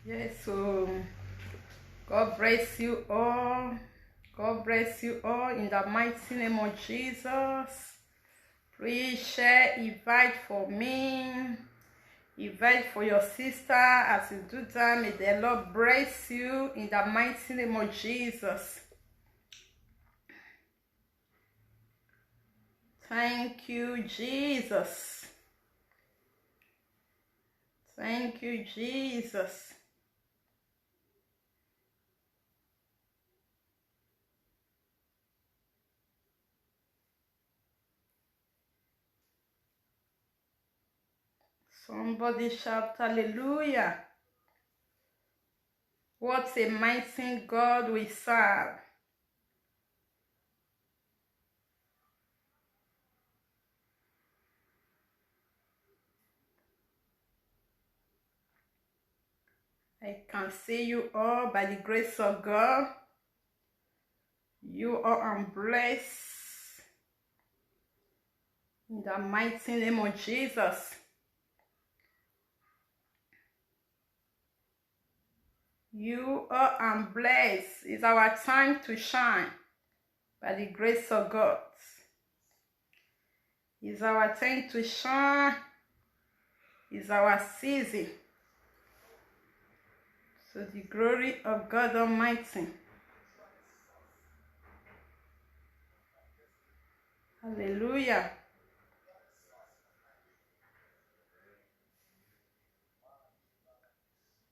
Yes, so God bless you all. God bless you all in the mighty name of Jesus. Please share, invite for me, invite for your sister. As you do that, may the Lord bless you in the mighty name of Jesus. Thank you, Jesus. Thank you, Jesus. Somebody shout hallelujah. What a mighty God we serve. I can see you all by the grace of God. You are blessed in the mighty name of Jesus. You are blessed. It's our time to shine by the grace of God. It's our time to shine. It's our season. So the glory of God Almighty. Hallelujah.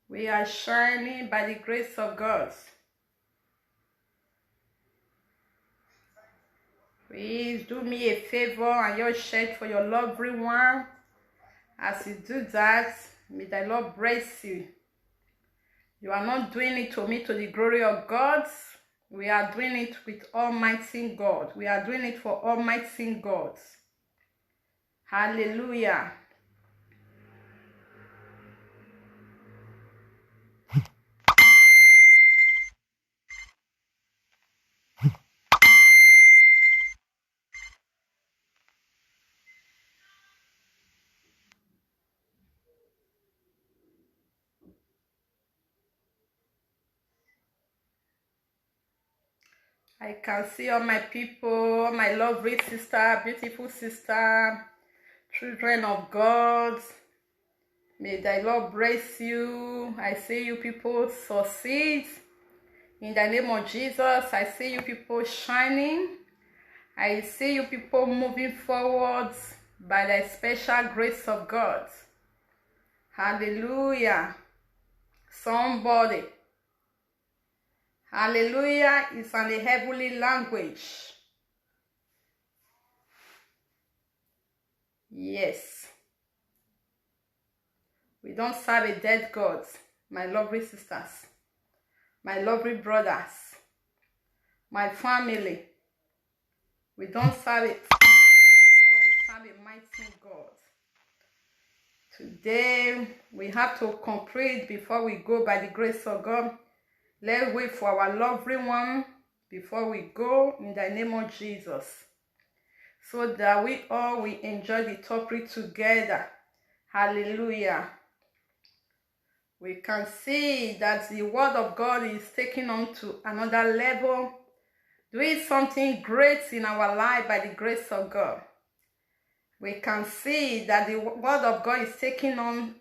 We are shining by the grace of God. Please do me a favor and your share for your lovely one. As you do that, may the Lord bless you. You are not doing it to me to the glory of God. We are doing it with Almighty God. We are doing it for Almighty God. Hallelujah. I can see all my people, my lovely sister, beautiful sister, children of God. May the Lord bless you. I see you people succeed. In the name of Jesus, I see you people shining. I see you people moving forward by the special grace of God. Hallelujah. Somebody. Hallelujah is in the heavenly language. Yes. We don't serve a dead God, my lovely sisters, my lovely brothers, my family. We don't serve it. We serve a mighty God. Today, we have to complete before we go by the grace of God. Let's wait for our lovely one before we go in the name of Jesus. So that we all will enjoy the topic together. Hallelujah. We can see that the word of God is taking on to another level, doing something great in our life by the grace of God. We can see that the word of God is taking on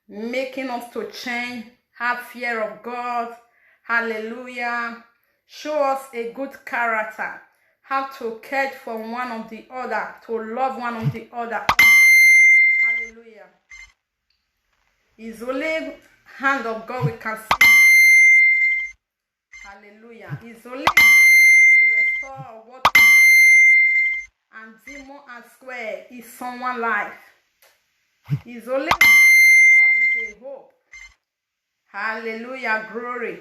making us to change, have fear of God. Hallelujah. Show us a good character, how to care for one of the other, to love one of the other. Hallelujah. It's only hand of God we can see. Hallelujah. It's only restore what and demon and square is someone's life. It's only God is a hope. Hallelujah. Glory.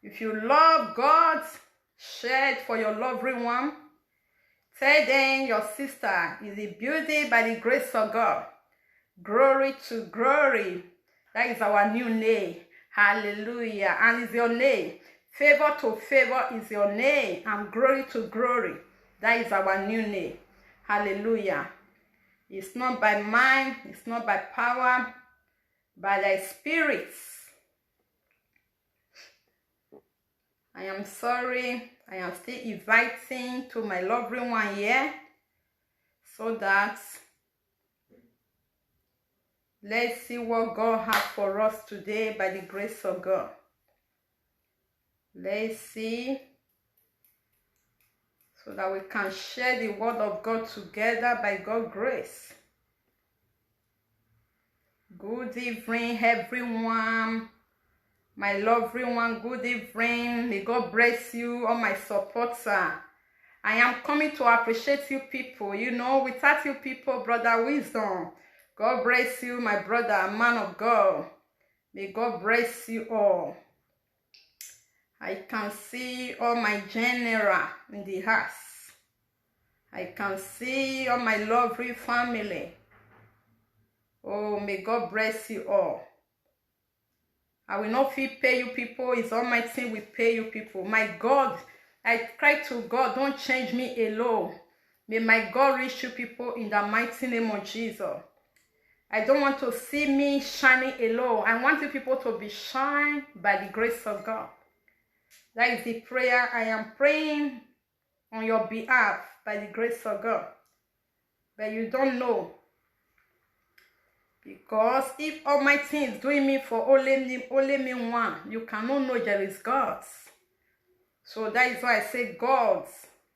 If you love God, share it for your lovely one. Tell them your sister is a beauty by the grace of God. Glory to glory. That is our new name. Hallelujah. And it's your name. Favor to favor is your name. And glory to glory That is our new name. Hallelujah. It's not by mind, it's not by power, by thy spirits. I am sorry. I am still inviting to my lovely one here, so that let's see what God has for us today by the grace of God. Let's see, so that we can share the word of God together by God's grace. Good evening, everyone. My lovely one, good evening. May God bless you, all my supporters. I am coming to appreciate you people. You know, without you people, Brother Wisdom. God bless you, my brother, man of God. May God bless you all. I can see all my general in the house. I can see all my lovely family. Oh, may God bless you all. I will not feel pay you people. It's Almighty will pay you people. My God, I cry to God, don't change me alone. May my God reach you people in the mighty name of Jesus. I don't want to see me shining alone. I want you people to be shined by the grace of God. That is the prayer I am praying on your behalf by the grace of God. But you don't know. Because if Almighty is doing me for only me one, you cannot know there is God. So that is why I say, God,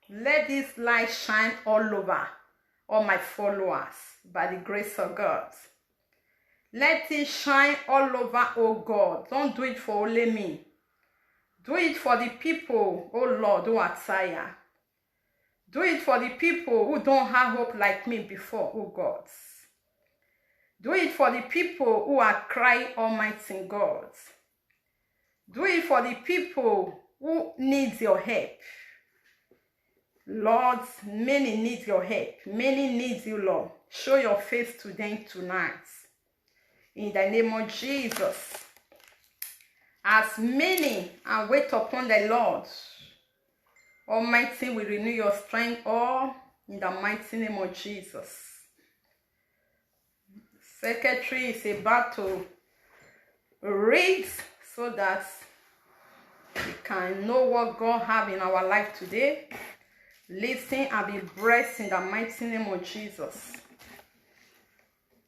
let this light shine all over all my followers by the grace of God. Let it shine all over, oh God. Don't do it for only me. Do it for the people, oh Lord, who are tired. Do it for the people who don't have hope like me before, oh God. Do it for the people who are crying, Almighty God. Do it for the people who need your help. Lord, many need your help. Many need you, Lord. Show your face to them tonight. In the name of Jesus. As many are wait upon the Lord, Almighty will renew your strength all in the mighty name of Jesus. Secretary is about to read so that we can know what God has in our life today. Listen and be blessed in the mighty name of Jesus.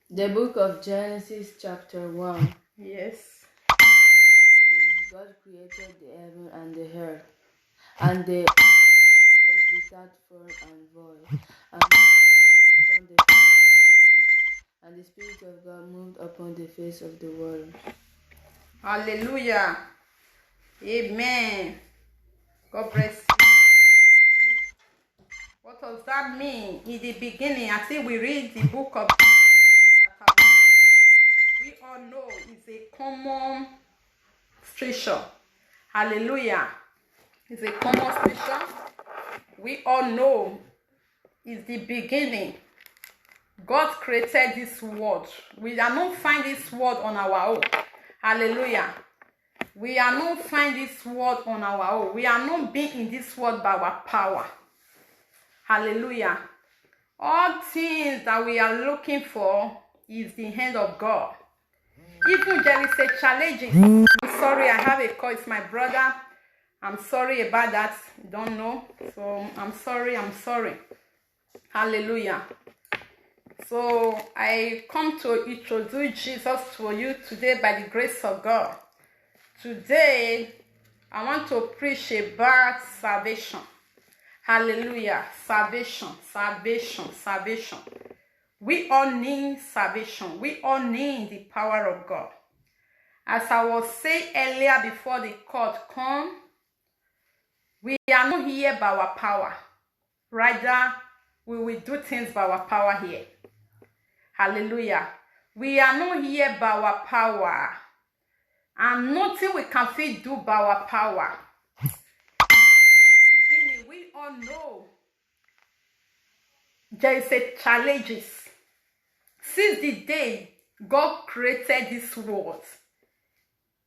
The book of Genesis chapter 1. Yes. God created the heaven and the earth, and the earth was without form and void, and the Spirit of God moved upon the face of the water. Hallelujah. Amen. God bless you. What does that mean? In the beginning, I think we read the book of we all know it's a common scripture. Hallelujah. It's a common scripture. We all know it's the beginning. God created this world. We are not find this world on our own. Hallelujah. We are not find this world on our own. We are not being in this world by our power. Hallelujah. All things that we are looking for is the hand of God. Even there is a challenge. I'm sorry, I have a call. It's my brother. I'm sorry about that. Don't know. So I'm sorry. Hallelujah. So I come to introduce Jesus to you today by the grace of God. Today, I want to preach about salvation. Hallelujah. Salvation. We all need salvation. We all need the power of God. As I was saying earlier before the court come, we are not here by our power. Rather, we will do things by our power here. Hallelujah. We are not here by our power. And nothing we can fit do by our power. In the beginning, we all know there is a challenges. Since the day God created this world,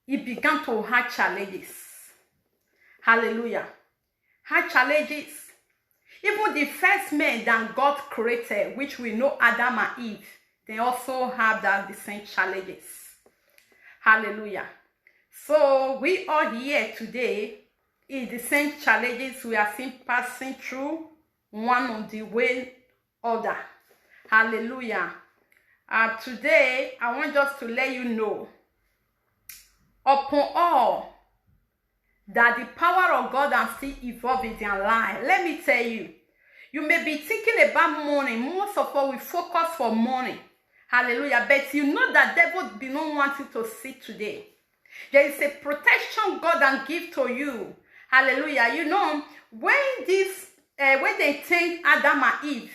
He began to have challenges. Hallelujah. Have challenges. Even the first men that God created, which we know Adam and Eve, they also have the same challenges. Hallelujah. So we are here today in the same challenges we are passing through, one on the way other. Hallelujah. Today, I want just to let you know, upon all, that the power of God has still evolved in their life. Let me tell you, you may be thinking about money. Most of all, we focus for money. Hallelujah. But you know that devil do not want you to see today. There is a protection God can give to you. Hallelujah. You know, when they think Adam and Eve,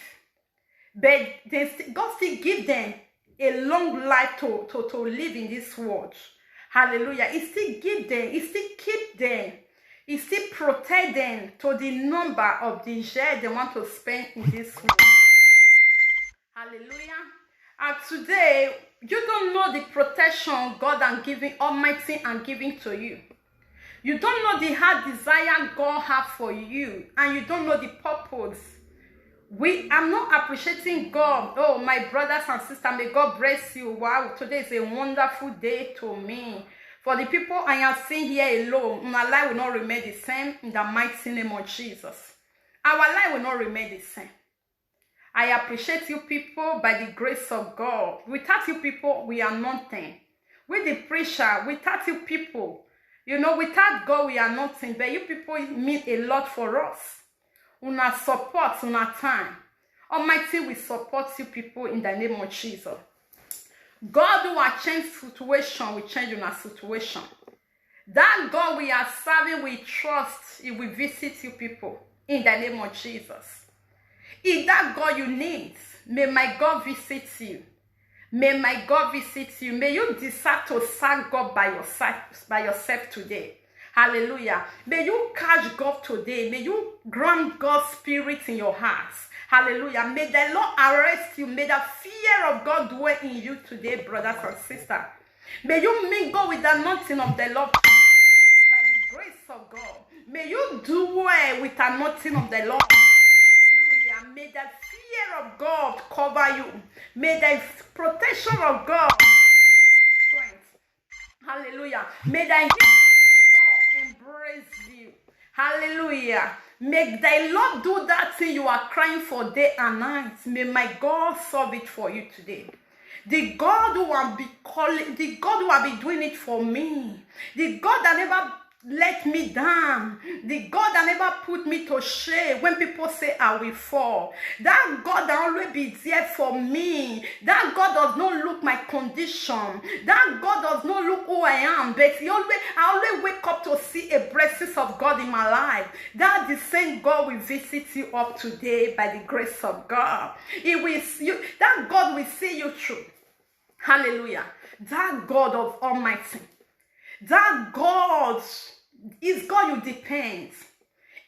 but God still give them a long life to live in this world. Hallelujah. He still give them, he still keep them, he still protect them to the number of the years they want to spend in this world. Hallelujah. And today, you don't know the protection God and giving, Almighty and giving to you. You don't know the heart desire God have for you, and you don't know the purpose. I'm not appreciating God. Oh, my brothers and sisters, may God bless you. Wow, today is a wonderful day to me. For the people I am seeing here alone, my life will not remain the same in the mighty name of Jesus. Our life will not remain the same. I appreciate you people by the grace of God. Without you people, we are nothing. With the preacher, without you people, you know, without God, we are nothing. But you people mean a lot for us. Una support, una time. Almighty will support you people in the name of Jesus. God who has changed situation will change your situation. That God we are serving, we trust, He will visit you people in the name of Jesus. If that God you need, may my God visit you. May my God visit you. May you decide to serve God by yourself today. Hallelujah. May you catch God today. May you grant God's spirit in your hearts. Hallelujah. May the Lord arrest you. May the fear of God dwell in you today, brothers and sisters. May you mingle with the anointing of the Lord by the grace of God. May you do well with the anointing of the Lord. Hallelujah. May the fear of God cover you. May the protection of God be your strength. Hallelujah. May the embrace you. Hallelujah. May the Lord do that thing you are crying for day and night. May my God solve it for you today. The God who will be calling, the God who will be doing it for me, the God that never let me down, the God that never put me to shame when people say I will fall, that God that always be there for me, that God does not look my condition, that God does not look who I am, but I always wake up to see a blessing of God in my life. That the same God will visit you up today by the grace of God. That God will see you through. Hallelujah. That God of Almighty, that God is God you depend.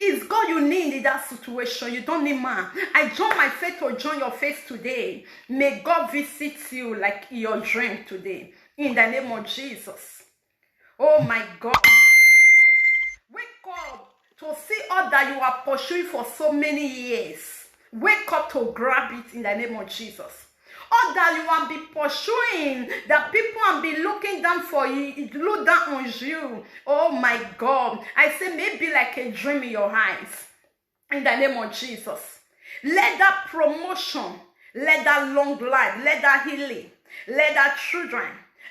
It's God you need in that situation. You don't need man. I join my faith to join your faith today. May God visit you like your dream today. In the name of Jesus. Oh my God. Wake up to see all that you are pursuing for so many years. Wake up to grab it in the name of Jesus. All that you will be pursuing, that people will be looking down for you, look down on you. Oh my God. I say maybe like a dream in your eyes. In the name of Jesus. Let that promotion, let that long life, let that healing, let that children,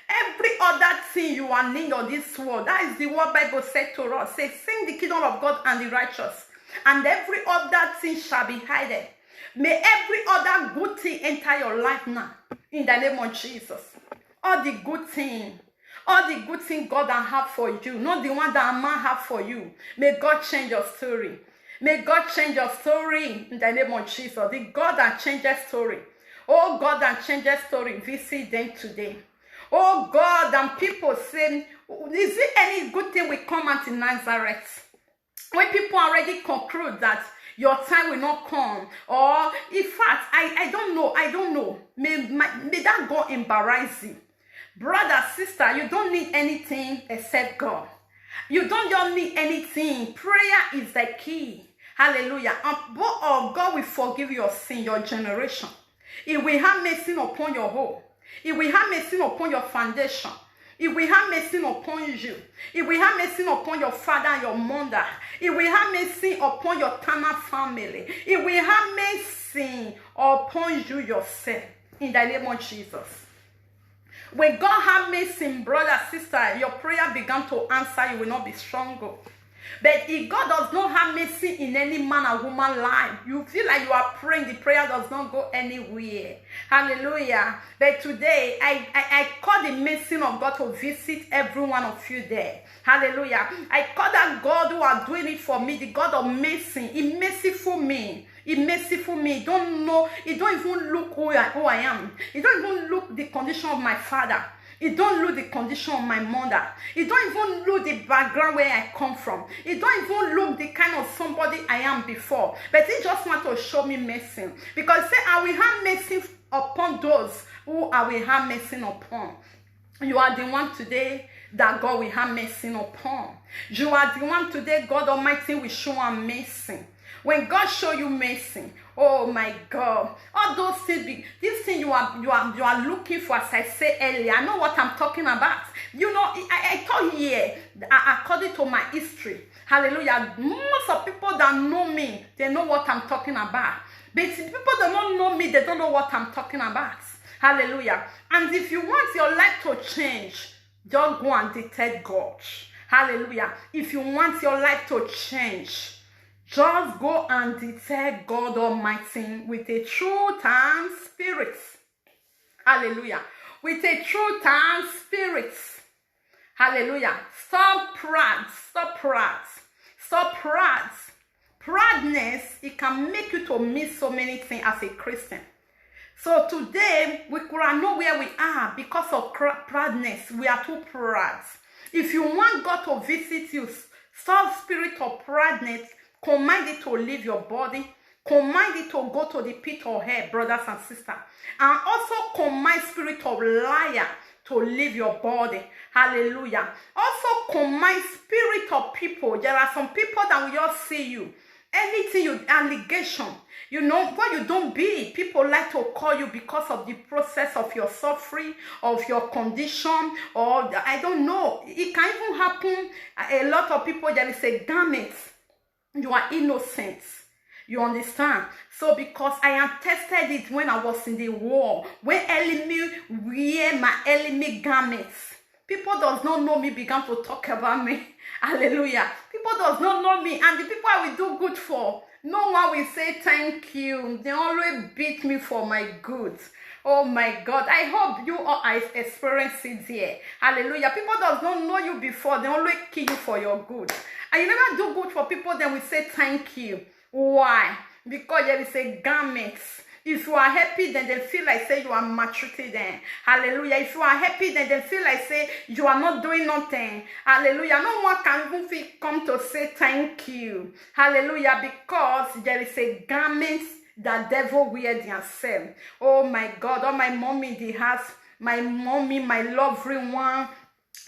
every other thing you are need on this world. That is the word Bible said to us. Say, sing the kingdom of God and the righteous, and every other thing shall be hidden. May every other good thing enter your life now. In the name of Jesus. All the good thing God can have for you, not the one that man have for you. May God change your story. May God change your story in the name of Jesus. The God that changes story. Oh God that changes story, visit them today. Oh God, and people say, is there any good thing will come out in Nazareth? When people already conclude that your time will not come, or in fact, I don't know. May that God embarrass you. Brother, sister, you don't need anything except God. You don't need anything. Prayer is the key. Hallelujah. And God will forgive your sin, your generation. He will have mercy upon your home. He will have mercy upon your foundation. He will have mercy upon you. He will have mercy upon your father and your mother. He will have mercy upon your Tana family. He will have mercy upon you yourself. In the name of Jesus. When God have mercy, brother, sister, your prayer began to answer, you will not be stronger. But if God does not have mercy in any man or woman life, you feel like you are praying, the prayer does not go anywhere. Hallelujah. But today, I call the mercy of God to visit every one of you there. Hallelujah. I call that God who are doing it for me, the God of mercy. He merciful me. He merciful me. He don't know. He don't even look who I am. He don't even look the condition of my father. He don't look the condition of my mother. He don't even look the background where I come from. He don't even look the kind of somebody I am before. But he just want to show me mercy. Because say, I will have mercy upon those who I will have mercy upon. You are the one today that God will have mercy upon. You are the one today God Almighty will show him mercy. When God show you mercy, oh my God, all those things, this thing you are looking for, as I said earlier, I know what I'm talking about. You know, I thought here, according to my history, hallelujah, most of people that know me, they know what I'm talking about. But if people that don't know me, they don't know what I'm talking about. Hallelujah. And if you want your life to change, don't go and detect God. Hallelujah. If you want your life to change, just go and detect God Almighty with a truth and spirit. Hallelujah. With a truth and spirit. Hallelujah. Stop pride. Stop pride. Stop pride. Proudness, it can make you to miss so many things as a Christian. So today, we could know where we are because of proudness. We are too proud. If you want God to visit you, stop spirit of proudness. Command it to leave your body. Command it to go to the pit of hell, brothers and sisters. And also command spirit of liar to leave your body. Hallelujah. Also command spirit of people. There are some people that will just see you. Anything you, allegation, you know, what you don't be, people like to call you because of the process of your suffering, of your condition, or I don't know. It can even happen. A lot of people, there is a garment. You are innocent. You understand? So because I have tested it when I was in the war, when enemy wear my enemy garments, people does not know me began to talk about me. Hallelujah. People does not know me, and the people I will do good for, no one will say thank you. They always beat me for my good. Oh my God, I hope you all are experiencing it here. Hallelujah. People does not know you before, they always kill you for your good. And you never do good for people, then we say thank you. Why? Because there is a garment. If you are happy, then they feel like say you are maltreated. Hallelujah. If you are happy, then they feel like say you are not doing nothing. Hallelujah. No one can even come to say thank you. Hallelujah. Because there is a garment that devil wear themselves. Oh my God. Oh my mommy, the house, my mommy, my lovely one.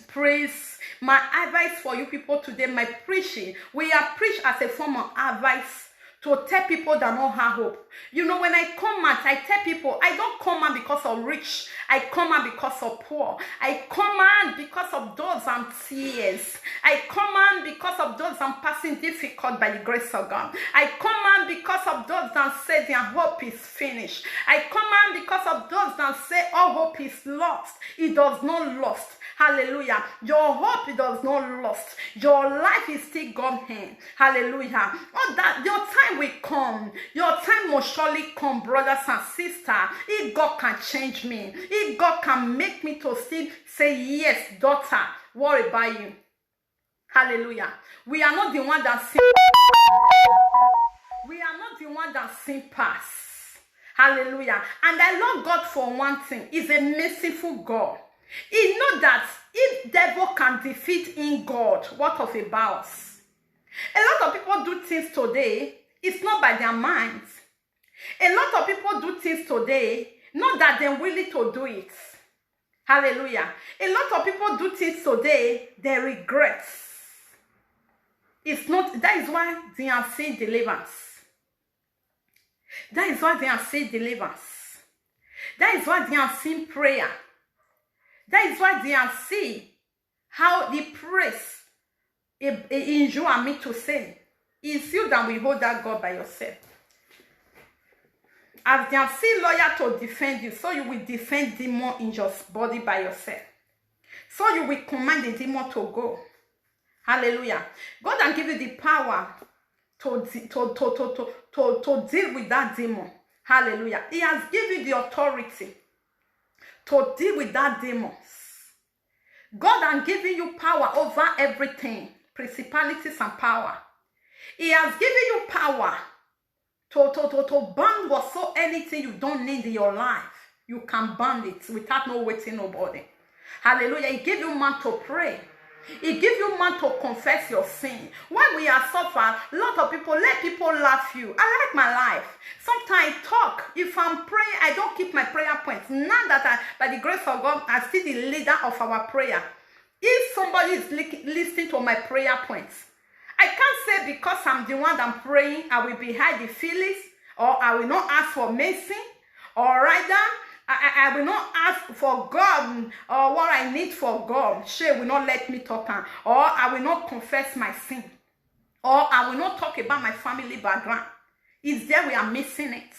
Praise. My advice for you people today, my preaching. We are preached as a form of advice to tell people that don't have hope. You know, when I come out, I tell people, I don't come out because of rich. I come out because of poor. I come out because of those I'm tears. I come out because of those I'm passing difficult by the grace of God. I come out because of those that say their hope is finished. I come out because of those that say all hope is lost. It does not lost. Hallelujah. Your hope does not lost. Your life is still God's hand. Hallelujah. Oh, that your time will come. Your time will surely come, brothers and sisters. If God can change me, if God can make me to still say, yes, daughter, what about you? Hallelujah. We are not the one that sin. We are not the one that sin pass. Hallelujah. And I love God for one thing. He's a merciful God. He knows that if devil can defeat in God, what of about us? A lot of people do things today, it's not by their minds. A lot of people do things today, not that they're willing to do it. Hallelujah. A lot of people do things today, they regret. It's not, that is why they are seeing deliverance. That is why they are seeing deliverance. That is why they are seeing prayer. That is why they are seeing how the praise in you and me to say, it's you that will hold that God by yourself. As they are still loyal to defend you, so you will defend demon in your body by yourself. So you will command the demon to go. Hallelujah. God can give you the power to deal with that demon. Hallelujah. He has given you the authority to deal with that demons. God has given you power over everything, principalities and power. He has given you power to ban whatsoever anything you don't need in your life. You can ban it without no waiting nobody. Hallelujah. He gave you man to pray. He gives you man to confess your sin. When we are suffering, a lot of people, let people laugh you. I like my life. Sometimes I talk. If I'm praying, I don't keep my prayer points. Now that by the grace of God, I'm still the leader of our prayer. If somebody is listening to my prayer points, I can't say because I'm the one that I'm praying, I will be hide the feelings, or I will not ask for mercy, or rather, I will not ask for God or what I need for God. She will not let me talk, or I will not confess my sin, or I will not talk about my family background. It's there we are missing it.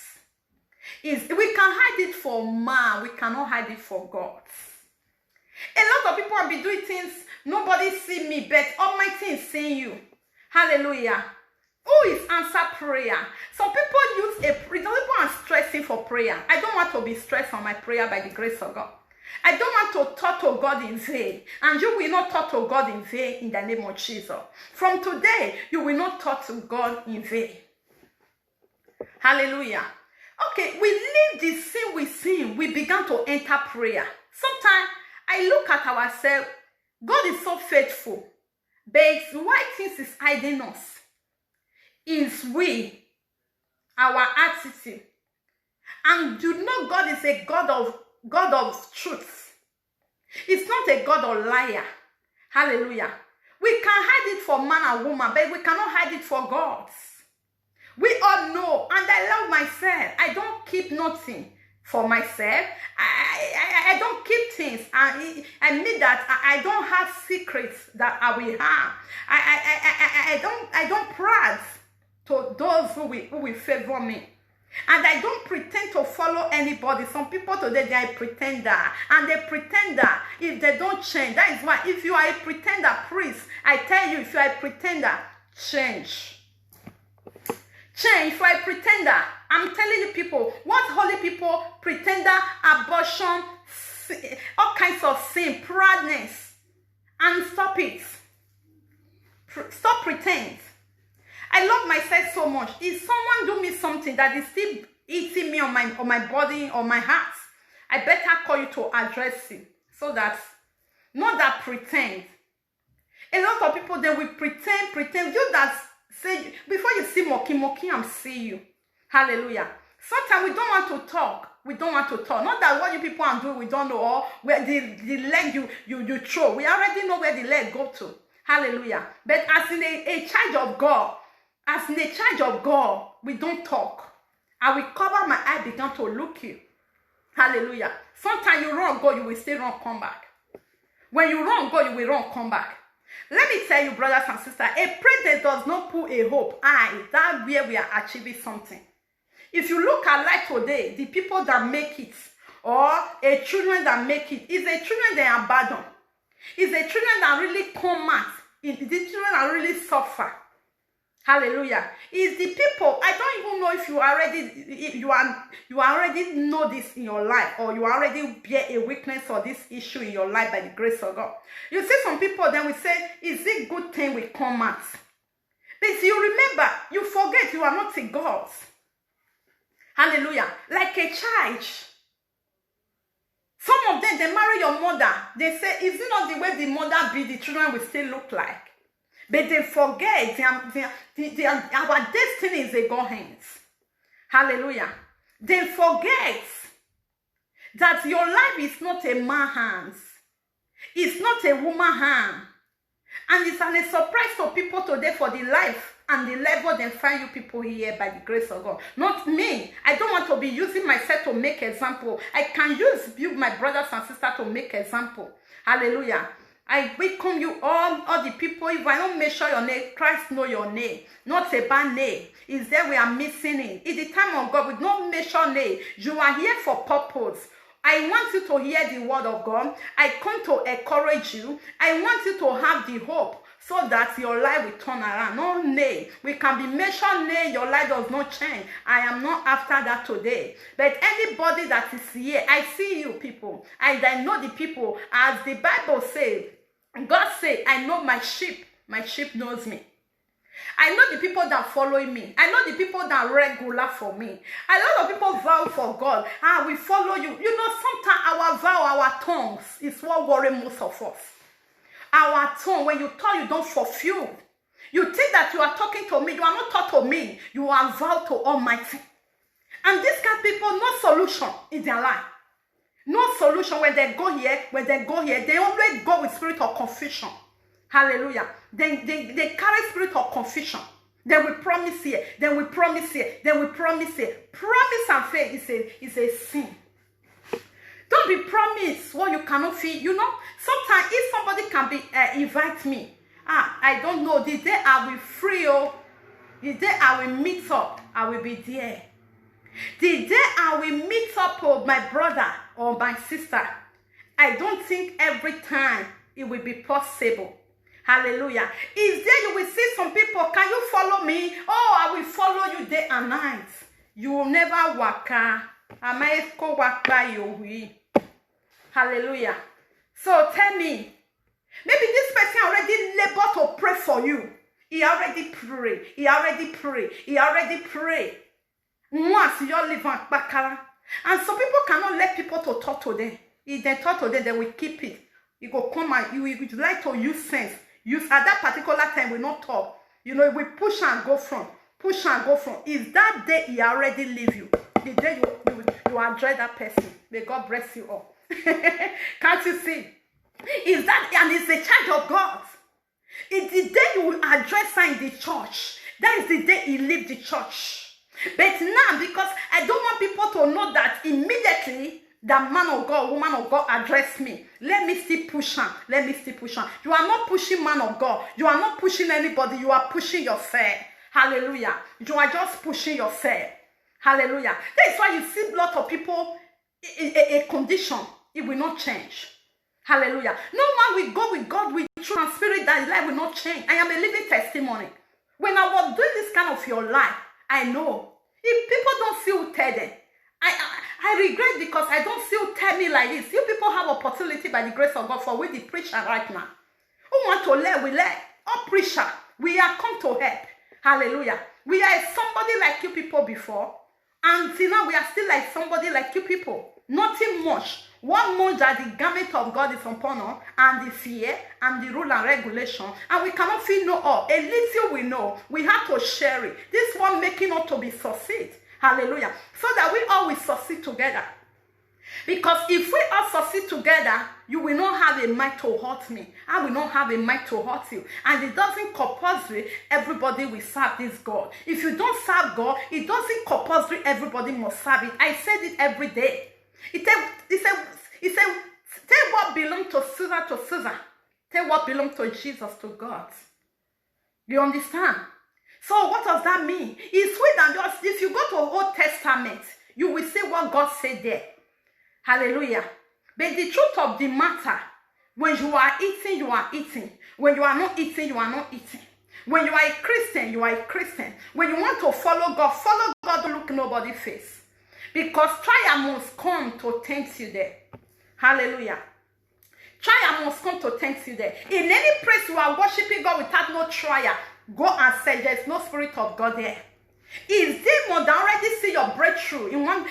We can hide it for man, we cannot hide it for God. A lot of people will be doing things, nobody see me, but Almighty is seeing you. Hallelujah. Who is answer prayer? Some people use people are stressing for prayer. I don't want to be stressed on my prayer by the grace of God. I don't want to talk to God in vain. And you will not talk to God in vain in the name of Jesus. From today, you will not talk to God in vain. Hallelujah. Okay, we leave the sin we sin. We began to enter prayer. Sometimes I look at ourselves. God is so faithful. But why things is hiding us? Is we, our attitude. And you know God is a God of truth. It's not a God of liar. Hallelujah. We can hide it for man and woman, but we cannot hide it for God. We all know, and I love myself. I don't keep nothing for myself. I don't keep things. I mean that I don't have secrets that I will have. I don't pride to those who will favor me. And I don't pretend to follow anybody. Some people today, they are a pretender. And they pretender, if they don't change. That is why, if you are a pretender priest, I tell you, if you are a pretender, change. Change. If you are a pretender, I'm telling you people, what holy people, pretender, abortion, all kinds of sin, proudness. And stop it. Stop pretend. I love myself so much. If someone do me something that is still eating me on my body, on my heart, I better call you to address it. So that, not that pretend. A lot of people, they will pretend. You that say, before you see moki, I'm see you. Hallelujah. Sometimes we don't want to talk. We don't want to talk. Not that what you people are doing, we don't know, or where the leg you throw. We already know where the leg go to. Hallelujah. But as in a child of God, as in a child of God, we don't talk. I will cover my eye, begin to look you. Hallelujah. Sometimes you run, go, you will still run, come back. When you run, go, you will run, come back. Let me tell you, brothers and sisters, a prayer does not put a hope. That's where we are achieving something. If you look at life today, the people that make it, or a children that make it, is a children that are abandoned. Is a children that really come out. Is the children that really suffer. Hallelujah. Is the people, I don't even know if you already know this in your life, or you already bear a weakness or this issue in your life by the grace of God. You see some people, then we say, is it good thing we come out? But if you remember, you forget you are not a God. Hallelujah. Like a child. Some of them, they marry your mother. They say, is it not the way the mother be, the children will still look like? But they forget our destiny is in God's hands. Hallelujah. They forget that your life is not a man's hands. It's not a woman's hand. And it's a surprise to people today for the life and the level they find you people here by the grace of God. Not me. I don't want to be using myself to make example. I can use you, my brothers and sisters, to make example. Hallelujah. I welcome you all the people. If I don't mention your name, Christ know your name. Not a bad name. Is there we are missing it. It's the time of God. We don't mention name. You are here for purpose. I want you to hear the word of God. I come to encourage you. I want you to have the hope so that your life will turn around. No nay. We can be mentioned nay, your life does not change. I am not after that today. But anybody that is here, I see you people. I know the people. As the Bible says, God said, I know my sheep. My sheep knows me. I know the people that follow me. I know the people that regular for me. A lot of people vow for God. We follow you. You know, sometimes our vow, our tongues is what worry most of us. Our tongue, when you talk, you don't fulfill. You think that you are talking to me. You are not talking to me. You are vowed to Almighty. And these kind of people, no solution in their life. No solution. When they go here, they always go with spirit of confusion. Hallelujah. They carry spirit of confusion. They will promise here. They will promise here. They will promise here. Promise and faith is a sin. Don't be promised what you cannot feel. You know, sometimes if somebody can be invite me, I don't know, the day I will free, the day I will meet up, I will be there. The day I will meet up with my brother or my sister, I don't think every time it will be possible. Hallelujah. Is there you will see some people, can you follow me? Oh, I will follow you day and night. You will never waka. Hallelujah. So tell me, maybe this person already labored to pray for you. He already prayed. He already prayed. He already prayed. Once you're living bakara. And some people cannot let people to talk to them. If they talk to them, they will keep it. You go come and you would like to use sense. Use at that particular time we not talk. You know, we push and go from. Push and go from. Is that day he already leave you? The day you address that person. May God bless you all. Can't you see? Is that, and it's the charge of God. It's the day you will address her in the church. That is the day he leave the church. But now, because I don't want people to know that immediately that man of God, woman of God address me. Let me still push on. Let me still push on. You are not pushing man of God. You are not pushing anybody. You are pushing yourself. Hallelujah. You are just pushing yourself. Hallelujah. That's why you see a lot of people a condition. It will not change. Hallelujah. No one will go with God with truth and spirit that his life will not change. I am a living testimony. When I was doing this kind of your life, I know. If people don't see you tell them, I regret because I don't see you tell me like this. You people have opportunity by the grace of God for we the preacher right now. Who want to learn, we learn. All preacher, we are come to help. Hallelujah. We are somebody like you people before. And till now we are still like somebody like you people. Nothing much. One month that the garment of God is upon us, and the fear, and the rule and regulation, and we cannot feel no all. A little we know, we have to share it. This one making us to be succeed. Hallelujah. So that we all will succeed together. Because if we all succeed together, you will not have a mind to hurt me. I will not have a mind to hurt you. And it doesn't compulsory everybody will serve this God. If you don't serve God, it doesn't compulsory everybody must serve it. I said it every day. He said, take what belongs to Caesar. Take what belongs to Jesus to God. You understand? So what does that mean? It's sweet and just, if you go to Old Testament, you will see what God said there. Hallelujah. But the truth of the matter, when you are eating, you are eating. When you are not eating, you are not eating. When you are a Christian, you are a Christian. When you want to follow God, don't look nobody's face. Because trial must come to tempt you there. Hallelujah. Trial must come to tempt you there. In any place you are worshiping God without no trial, go and say there's no spirit of God there. Is demon that already see your breakthrough? You know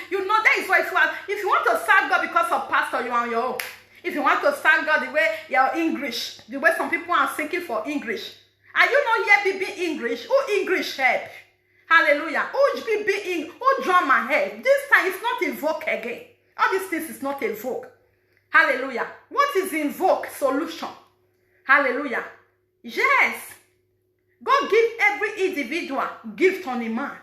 that is why if you want to serve God because of pastor, you are on your own. If you want to serve God the way you're English, the way some people are seeking for English. Are you not yet be English? Who English help? Hallelujah. Who drum my head? This time it's not invoke again. All these things is not invoke. Hallelujah. What is invoke? Solution. Hallelujah. Yes. God give every individual gift on a mat.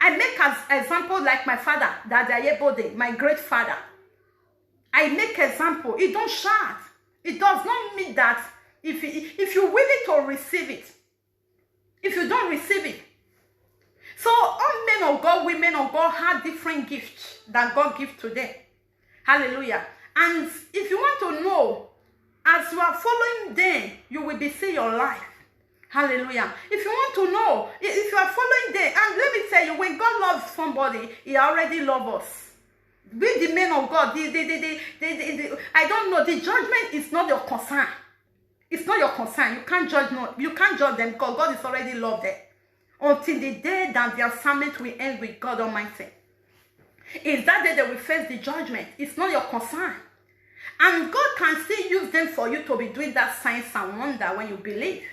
I make as example like my father, Daddy Ayebode, my great father. I make example. It don't shout. It does not mean that if you're willing to receive it, if you don't receive it. So all men of God, women of God have different gifts that God gives to them. Hallelujah. And if you want to know, as you are following them, you will be seeing your life. Hallelujah. If you want to know, if you are following them, and let me tell you, when God loves somebody, he already loves us. Be the men of God. I don't know. The judgment is not your concern. It's not your concern. You can't judge. No, you can't judge them because God is already loved them. Until the day that the assignment will end with God Almighty. It's that day they will face the judgment. It's not your concern. And God can still use them for you to be doing that signs and wonder when you believe.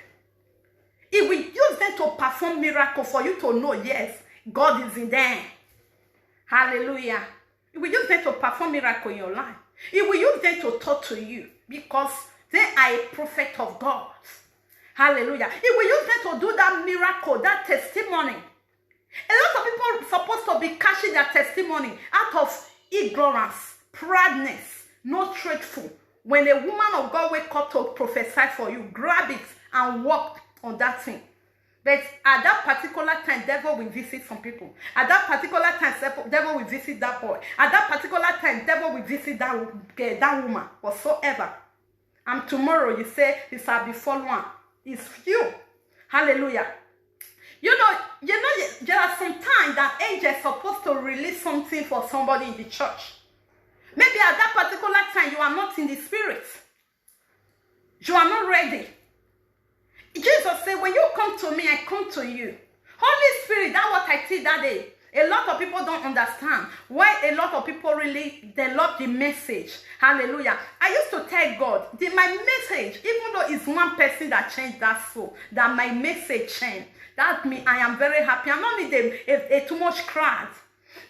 He will use them to perform miracles for you to know, yes, God is in them. Hallelujah. He will use them to perform miracles in your life. He will use them to talk to you because they are a prophet of God. Hallelujah. He will use them to do that miracle, that testimony. A lot of people are supposed to be cashing their testimony out of ignorance, proudness, not truthful. When a woman of God wake up to prophesy for you, grab it and walk on that thing. But at that particular time, devil will visit some people. At that particular time, devil will visit that boy. At that particular time, devil will visit that woman, whatsoever. And tomorrow you say, he shall be fallen. It's you. Hallelujah. You know, there are some times that angels are supposed to release something for somebody in the church. Maybe at that particular time, you are not in the spirit. You are not ready. Jesus said, when you come to me, I come to you. Holy Spirit, that's what I see that day. A lot of people don't understand why a lot of people really, they love the message. Hallelujah. I used to tell God, my message, even though it's one person that changed that soul, that my message changed. That means I am very happy. I'm not need a too much crowd.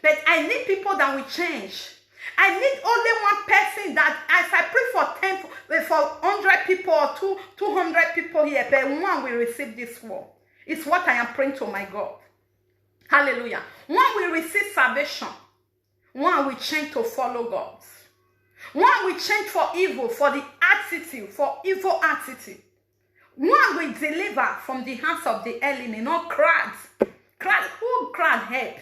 But I need people that will change. I need only one person that, as I pray for 100 people or 200 people here, but one will receive this word. It's what I am praying to my God. Hallelujah. One will receive salvation. One will change to follow God. One will change for evil, for the attitude, for evil attitude. One will deliver from the hands of the enemy, not crowds. Who crowd help?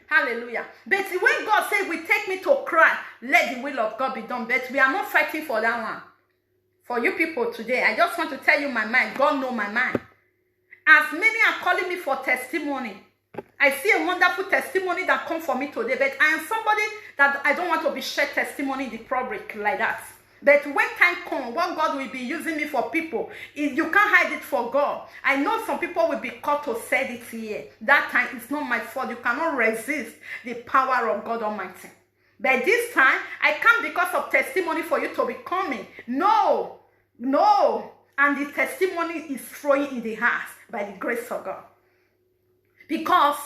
Hallelujah. But when God said, will take me to cry, let the will of God be done. But we are not fighting for that one. For you people today, I just want to tell you my mind. God knows my mind. As many are calling me for testimony, I see a wonderful testimony that comes for me today. But I am somebody that I don't want to be shared testimony in the public like that. But when time comes, what God will be using me for people, you can't hide it for God. I know some people will be called to say it here. That time is not my fault. You cannot resist the power of God Almighty. But this time, I come because of testimony for you to be coming. No. And the testimony is flowing in the heart by the grace of God. Because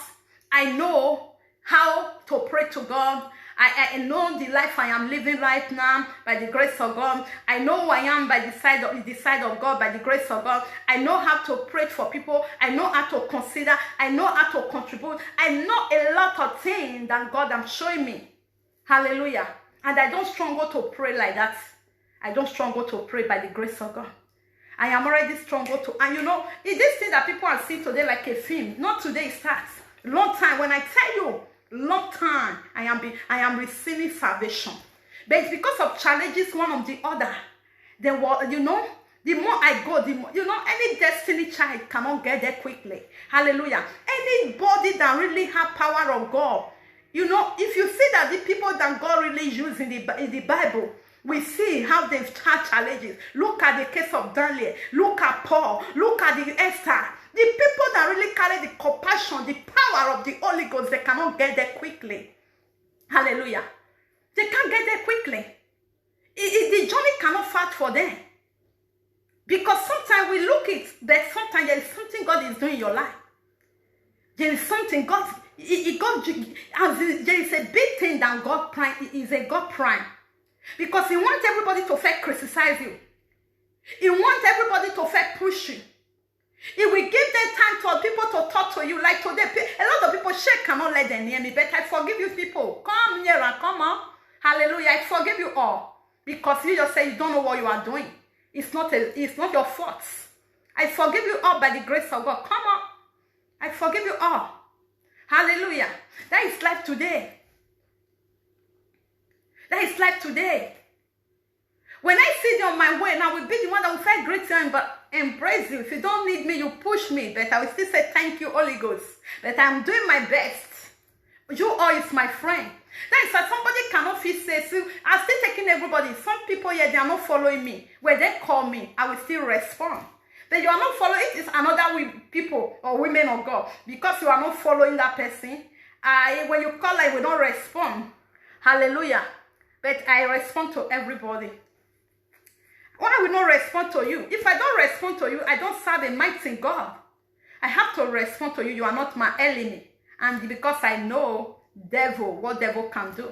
I know how to pray to God. I know the life I am living right now by the grace of God. I know who I am by the side of God, by the grace of God. I know how to pray for people. I know how to consider. I know how to contribute. I know a lot of things that God is showing me. Hallelujah. And I don't struggle to pray like that. I don't struggle to pray by the grace of God. I am already struggle to. And you know, it's this thing that people are seeing today like a film. Not today it starts. Long time. When I tell you, long time I am receiving salvation, but it's because of challenges one of the other. The more I go, the more, any destiny child cannot get there quickly. Hallelujah. Anybody that really have power of God, if you see that the people that God really used in the Bible, we see how they've had challenges. Look at the case of Daniel. Look at Paul. Look at the Esther. The people that really carry the compassion, the power of the Holy Ghost, they cannot get there quickly. Hallelujah. They can't get there quickly. The journey cannot fast for them. Because sometimes we look at that, sometimes there is something God is doing in your life. There is something God, there is a big thing that God prime, is a God prime. Because He wants everybody to first criticize you. He wants everybody to feel pushy. He will give them time for people to talk to you. Like today, a lot of people cannot let them near me, but I forgive you people. Come here and come on. Hallelujah. I forgive you all. Because you just say you don't know what you are doing. It's not your fault. I forgive you all by the grace of God. Come on. I forgive you all. Hallelujah. That is life today. That is life today. When I see you on my way, I will be the one that will say greet you but embrace you. If you don't need me, you push me. But I will still say thank you, Holy Ghost. But I'm doing my best. You all is my friend. That is why somebody cannot feel safe. So I'm still taking everybody. Some people here, they are not following me. When they call me, I will still respond. But you are not following, it is another people or women of God. Because you are not following that person, when you call, I will not respond. Hallelujah. But I respond to everybody. Why I will not respond to you? If I don't respond to you, I don't serve a mighty God. I have to respond to you. You are not my enemy. And because I know what devil can do.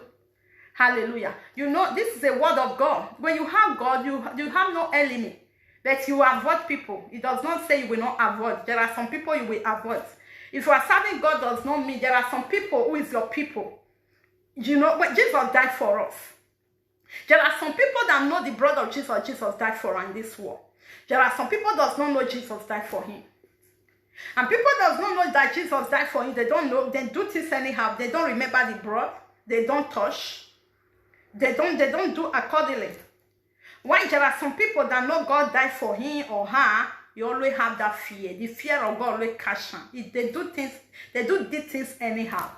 Hallelujah. You know, this is a word of God. When you have God, you have no enemy. But you avoid people. It does not say you will not avoid. There are some people you will avoid. If you are serving God, does not mean there are some people who is your people. You know, when Jesus died for us. There are some people that know the blood of Jesus. Jesus died for in this world. There are some people that does not know Jesus died for him. And people does not know that Jesus died for him. They don't know. They do things anyhow. They don't remember the blood. They don't touch. They don't do accordingly. Why there are some people that know God died for him or her, you always have that fear. The fear of God always catch them. If they do things anyhow.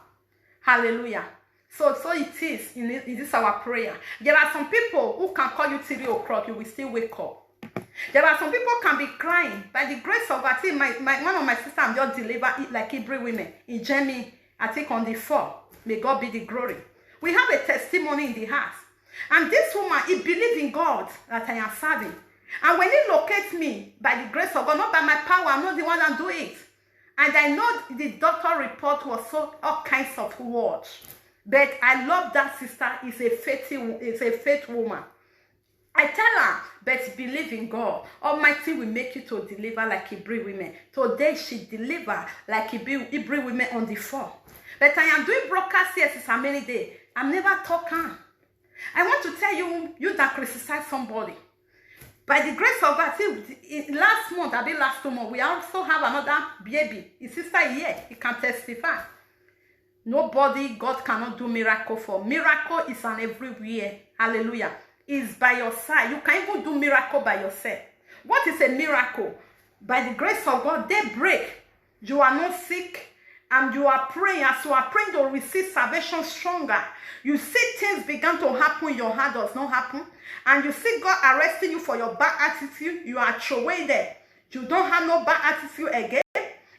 Hallelujah. So it is. It is our prayer. There are some people who can call you 3 o'clock, you will still wake up. There are some people can be crying. By the grace of God, one of my sisters just delivered it like Hebrew women in Germany, I think on the 4th. May God be the glory. We have a testimony in the house. And this woman, he believed in God that I am serving. And when he locates me, by the grace of God, not by my power, I'm not the one that do it. And I know the doctor report was all kinds of words. But I love that sister. Is a faith woman. I tell her, but believe in God. Almighty will make you to deliver like Hebrew women. Today she delivered like Hebrew women on the 4th. But I am doing broadcast here since how many days. I'm never talking. I want to tell you that criticize somebody. By the grace of God, last month, last 2 months, we also have another baby. His sister here, he can testify. Nobody, God cannot do miracle for. Miracle is on everywhere. Hallelujah. It's by your side. You can even do miracle by yourself. What is a miracle? By the grace of God, they break. You are not sick. And you are praying. As you are praying, to receive salvation stronger. You see things begin to happen. Your heart does not happen. And you see God arresting you for your bad attitude. You are away there. You don't have no bad attitude again.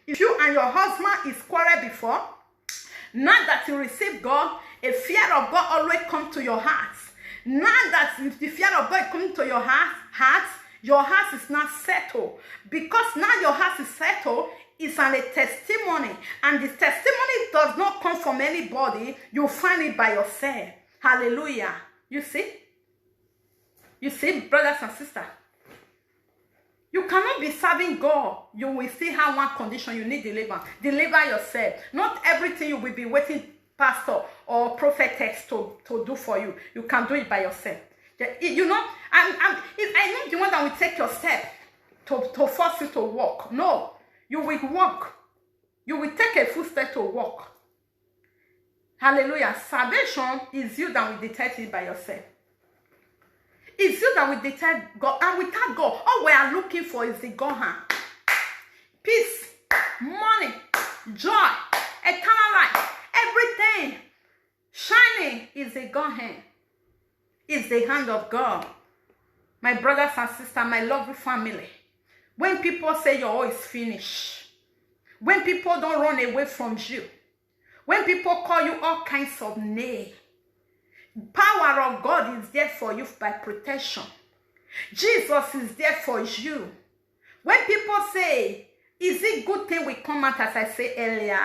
If you and your husband is quarrel before, now that you receive God, a fear of God always comes to your heart. Now that if the fear of God comes to your heart is not settled. Because now your heart is settled, it's a testimony. And the testimony does not come from anybody. You find it by yourself. Hallelujah. You see? You see, brothers and sisters? You cannot be serving God. You will still have one condition. You need deliverance. Deliver yourself. Not everything you will be waiting pastor or prophetess to do for you. You can do it by yourself. You know, I'm not the one that will take your step to force you to walk. No. You will walk. You will take a full step to walk. Hallelujah. Salvation is you that will detect it by yourself. It's you that will detect God. And without God, all we are looking for is the God hand. Peace, money, joy, eternal life, everything shining is the God hand. It's the hand of God. My brothers and sisters, my lovely family. When people say your all is finished, when people don't run away from you, when people call you all kinds of names, power of God is there for you by protection. Jesus is there for you. When people say, is it good thing we come out, as I say earlier,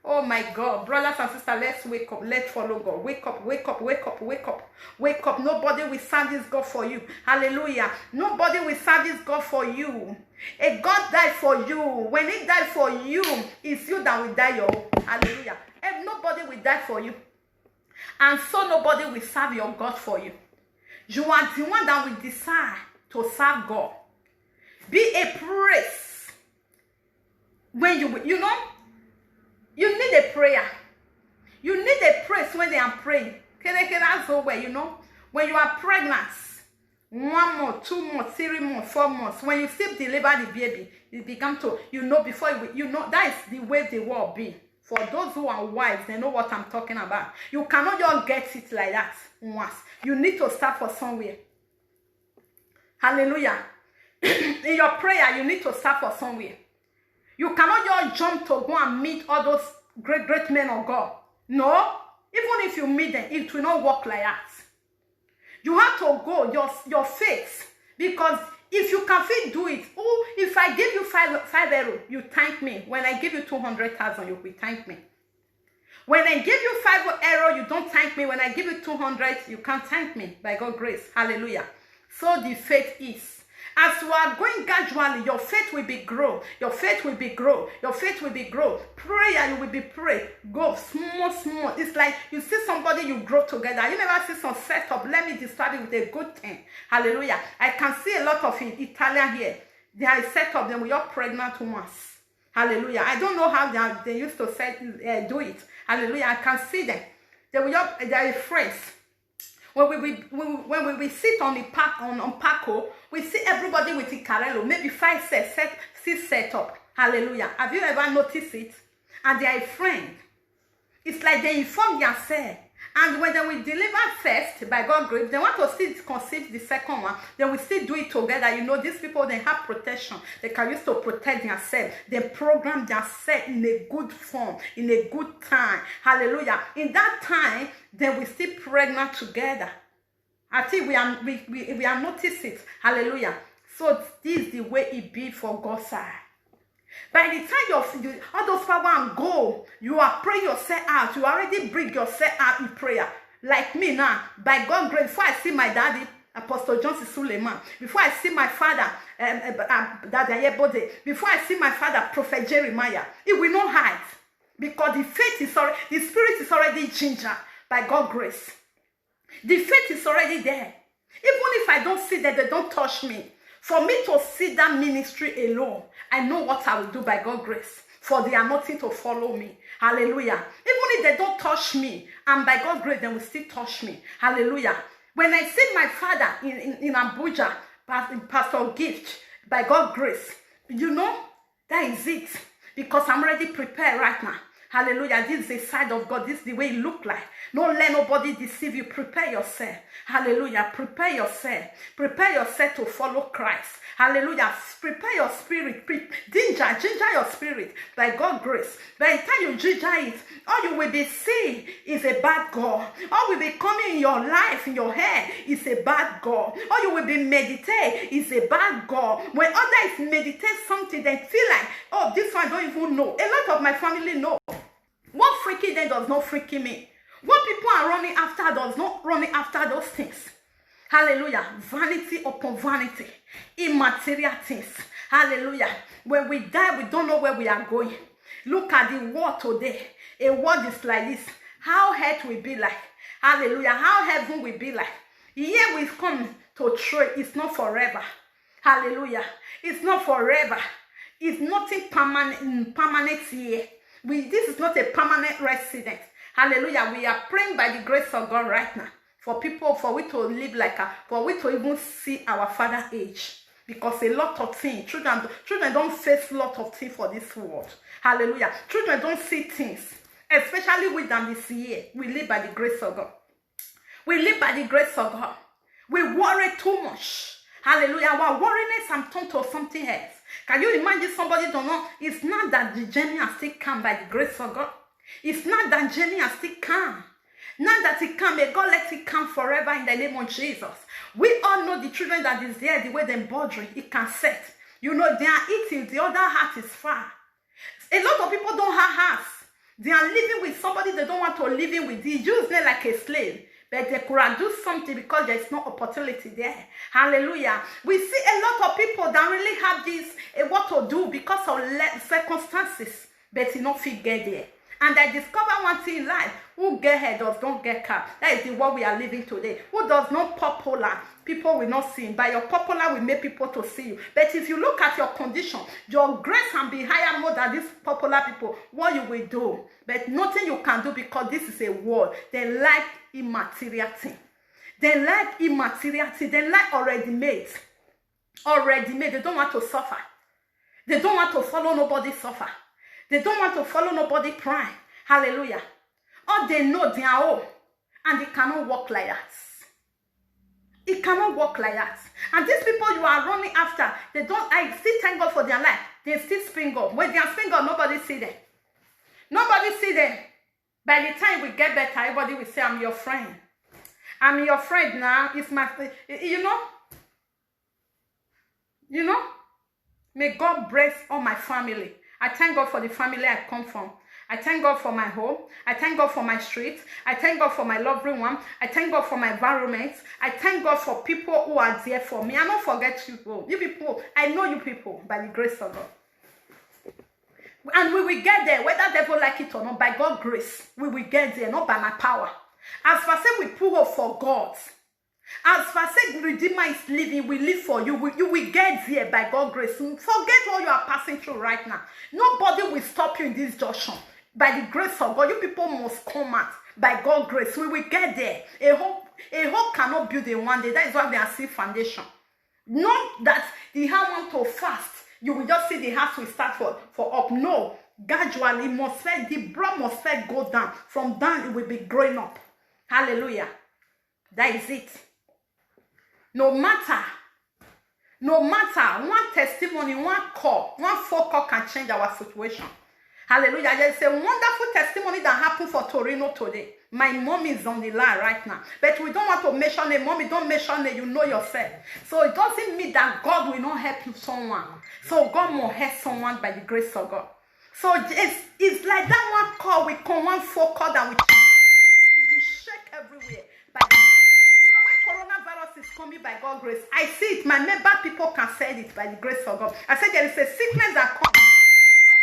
Oh my God, brothers and sisters, let's wake up. Let's follow God. Wake up, wake up, wake up, wake up, wake up. Nobody will serve this God for you. Hallelujah. Nobody will serve this God for you. A God died for you. When he died for you, it's you that will die your own. Hallelujah. And nobody will die for you. And so nobody will serve your God for you. You are the one that will decide to serve God. Be a priest. When you know, you need a prayer. You need a praise when they are praying. You know, when you are pregnant, 1 month, 2 months, 3 months, 4 months, when you still deliver the baby, it becomes to, you know, before you know, that is the way the world be. For those who are wives, they know what I'm talking about. You cannot just get it like that once. You need to start for somewhere. Hallelujah. In your prayer, you need to start for somewhere. You cannot just jump to go and meet all those great men of God. No. Even if you meet them, it will not work like that. You have to go, your faith. Because if you can fit do it, oh, if I give you 5 euro, you thank me. When I give you 200,000, you will thank me. When I give you 5 euro, you don't thank me. When I give you 200, you can't thank me by God's grace. Hallelujah. So the faith is. As you are going gradually, your faith will be grow. Your faith will be grow. Your faith will be grow. Prayer, you will be pray. Go small. It's like you see somebody, you grow together. You never see some setup. Let me start with a good thing. Hallelujah. I can see a lot of Italian here. They are set up. Then we are pregnant once. Hallelujah. I don't know how they used to do it. Hallelujah. I can see them. They are friends. When we sit on the park on Paco, we see everybody with the Carello, maybe 5, 6 set up. Hallelujah. Have you ever noticed it? And they are a friend. It's like they inform themselves. And when they will deliver first, by God's grace, they want to still conceive the second one, they will still do it together. You know, these people, they have protection. They can use to protect themselves. They program themselves in a good form, in a good time. Hallelujah. In that time, they will still pregnant together. I think we are noticing it. Hallelujah. So this is the way it be for God's side. By the time all those power and go, you are praying yourself out. You already bring yourself out in prayer. Like me now, by God's grace, before I see my daddy, Apostle Johnson Suleiman, before I see my father, Daddy Ayebode, before I see my father, Prophet Jeremiah, it will not hide. Because the faith is already, the spirit is already ginger by God's grace. The faith is already there. Even if I don't see that, they don't touch me. For me to see that ministry alone, I know what I will do by God's grace. For they are nothing to follow me. Hallelujah. Even if they don't touch me, and by God's grace, they will still touch me. Hallelujah. When I see my father in Abuja, Pastor Gift, by God's grace, you know, that is it. Because I'm already prepared right now. Hallelujah. This is the side of God. This is the way it look like. Don't let nobody deceive you. Prepare yourself. Hallelujah. Prepare yourself. Prepare yourself to follow Christ. Hallelujah. Prepare your spirit. Ginger your spirit by God's grace. By the time you ginger it, all you will be seeing is a bad God. All will be coming in your life, in your head, is a bad God. All you will be meditate is a bad God. When others meditate something, they feel like, oh, this one I don't even know. A lot of my family know. What freaky then does not freaky me. What people are running after does not running after those things. Hallelujah. Vanity upon vanity. Immaterial things. Hallelujah. When we die, we don't know where we are going. Look at the world today. A world is like this. How earth will be like. Hallelujah. How heaven will be like. Here we come to trade. It's not forever. Hallelujah. It's not forever. It's nothing permanent here. This is not a permanent residence. Hallelujah. We are praying by the grace of God right now. For people, for we to live like for we to even see our father age. Because a lot of things, children don't face a lot of things for this world. Hallelujah. Children don't see things. Especially with them this year. We live by the grace of God. We live by the grace of God. We worry too much. Hallelujah. Our worriness and turn to something else. Can you imagine somebody don't know? It's not that the journey has still come by the grace of God. It's not that journey has still come. Not that it come. May God let it come forever in the name of Jesus. We all know the children that is there, the way they're bothering, it can set. You know, they are eating, the other heart is far. A lot of people don't have hearts. They are living with somebody they don't want to live in with. They use them like a slave. But they could do something because there is no opportunity there. Hallelujah. We see a lot of people that really have this, what to do because of circumstances. But you not fit get there. And I discover one thing in life. Who get head does don't get car. That is the world we are living today. Who does not popular, people will not see him. By your popular will make people to see you. But if you look at your condition, your grace can be higher more than these popular people. What you will do. But nothing you can do because this is a world. They like immaterial thing. They like immaterial thing. They like already made. Already made. They don't want to suffer. They don't want to follow nobody suffer. They don't want to follow nobody cry. Hallelujah. All they know they are own. And they cannot walk like that. It cannot work like that. And these people you are running after, they don't, I still thank God for their life. They still spring up. When they are spring up, nobody see them. Nobody see them. By the time we get better, everybody will say, I'm your friend. I'm your friend now. It's my, you know. May God bless all my family. I thank God for the family I come from. I thank God for my home. I thank God for my street. I thank God for my lovely one. I thank God for my environment. I thank God for people who are there for me. I don't forget you people. You people, I know you people by the grace of God. And we will get there, whether devil like it or not, by God's grace. We will get there, not by my power. As far as we pull up for God. As far as Redeemer is living, we live for you. You will get there by God's grace. Forget what you are passing through right now. Nobody will stop you in this junction. By the grace of God, you people must come out. By God's grace, we will get there. A hope cannot build in one day. That is why they are still foundation. Not that the house want to fast. You will just see the house will start for up. No. Gradually, the blood must first go down. From down, it will be growing up. Hallelujah. That is it. No matter one testimony, one call, one phone call can change our situation. Hallelujah. There's a wonderful testimony that happened for Torino today. My mom is on the line right now. But we don't want to mention it. Mommy, don't mention it. You know yourself. So it doesn't mean that God will not help someone. So God will help someone by the grace of God. So it's like that one call, we come one phone call that we shake everywhere. Coronavirus is coming by God's grace. I see it. My member people can say it by the grace of God. I said there is a sickness that comes.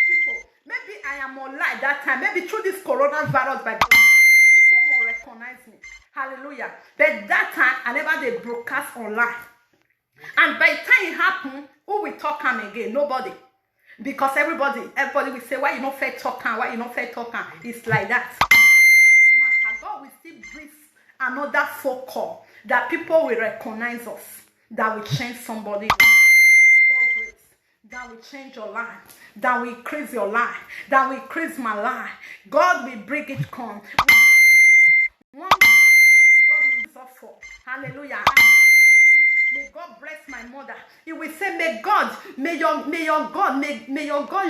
People, maybe I am online that time. Maybe through this coronavirus by God, people will recognize me. Hallelujah. But that time, I never did broadcast online. And by the time it happened, who will talk again? Nobody. Because everybody will say, why you not fair talking? Why you not fair talking? It's like that. God will still breathe another phone call that people will recognize us, that will change somebody. That will change your life, that will increase your life, that will increase my life. God will bring it come. One God will suffer. Hallelujah. May God bless my mother. He will say, may your God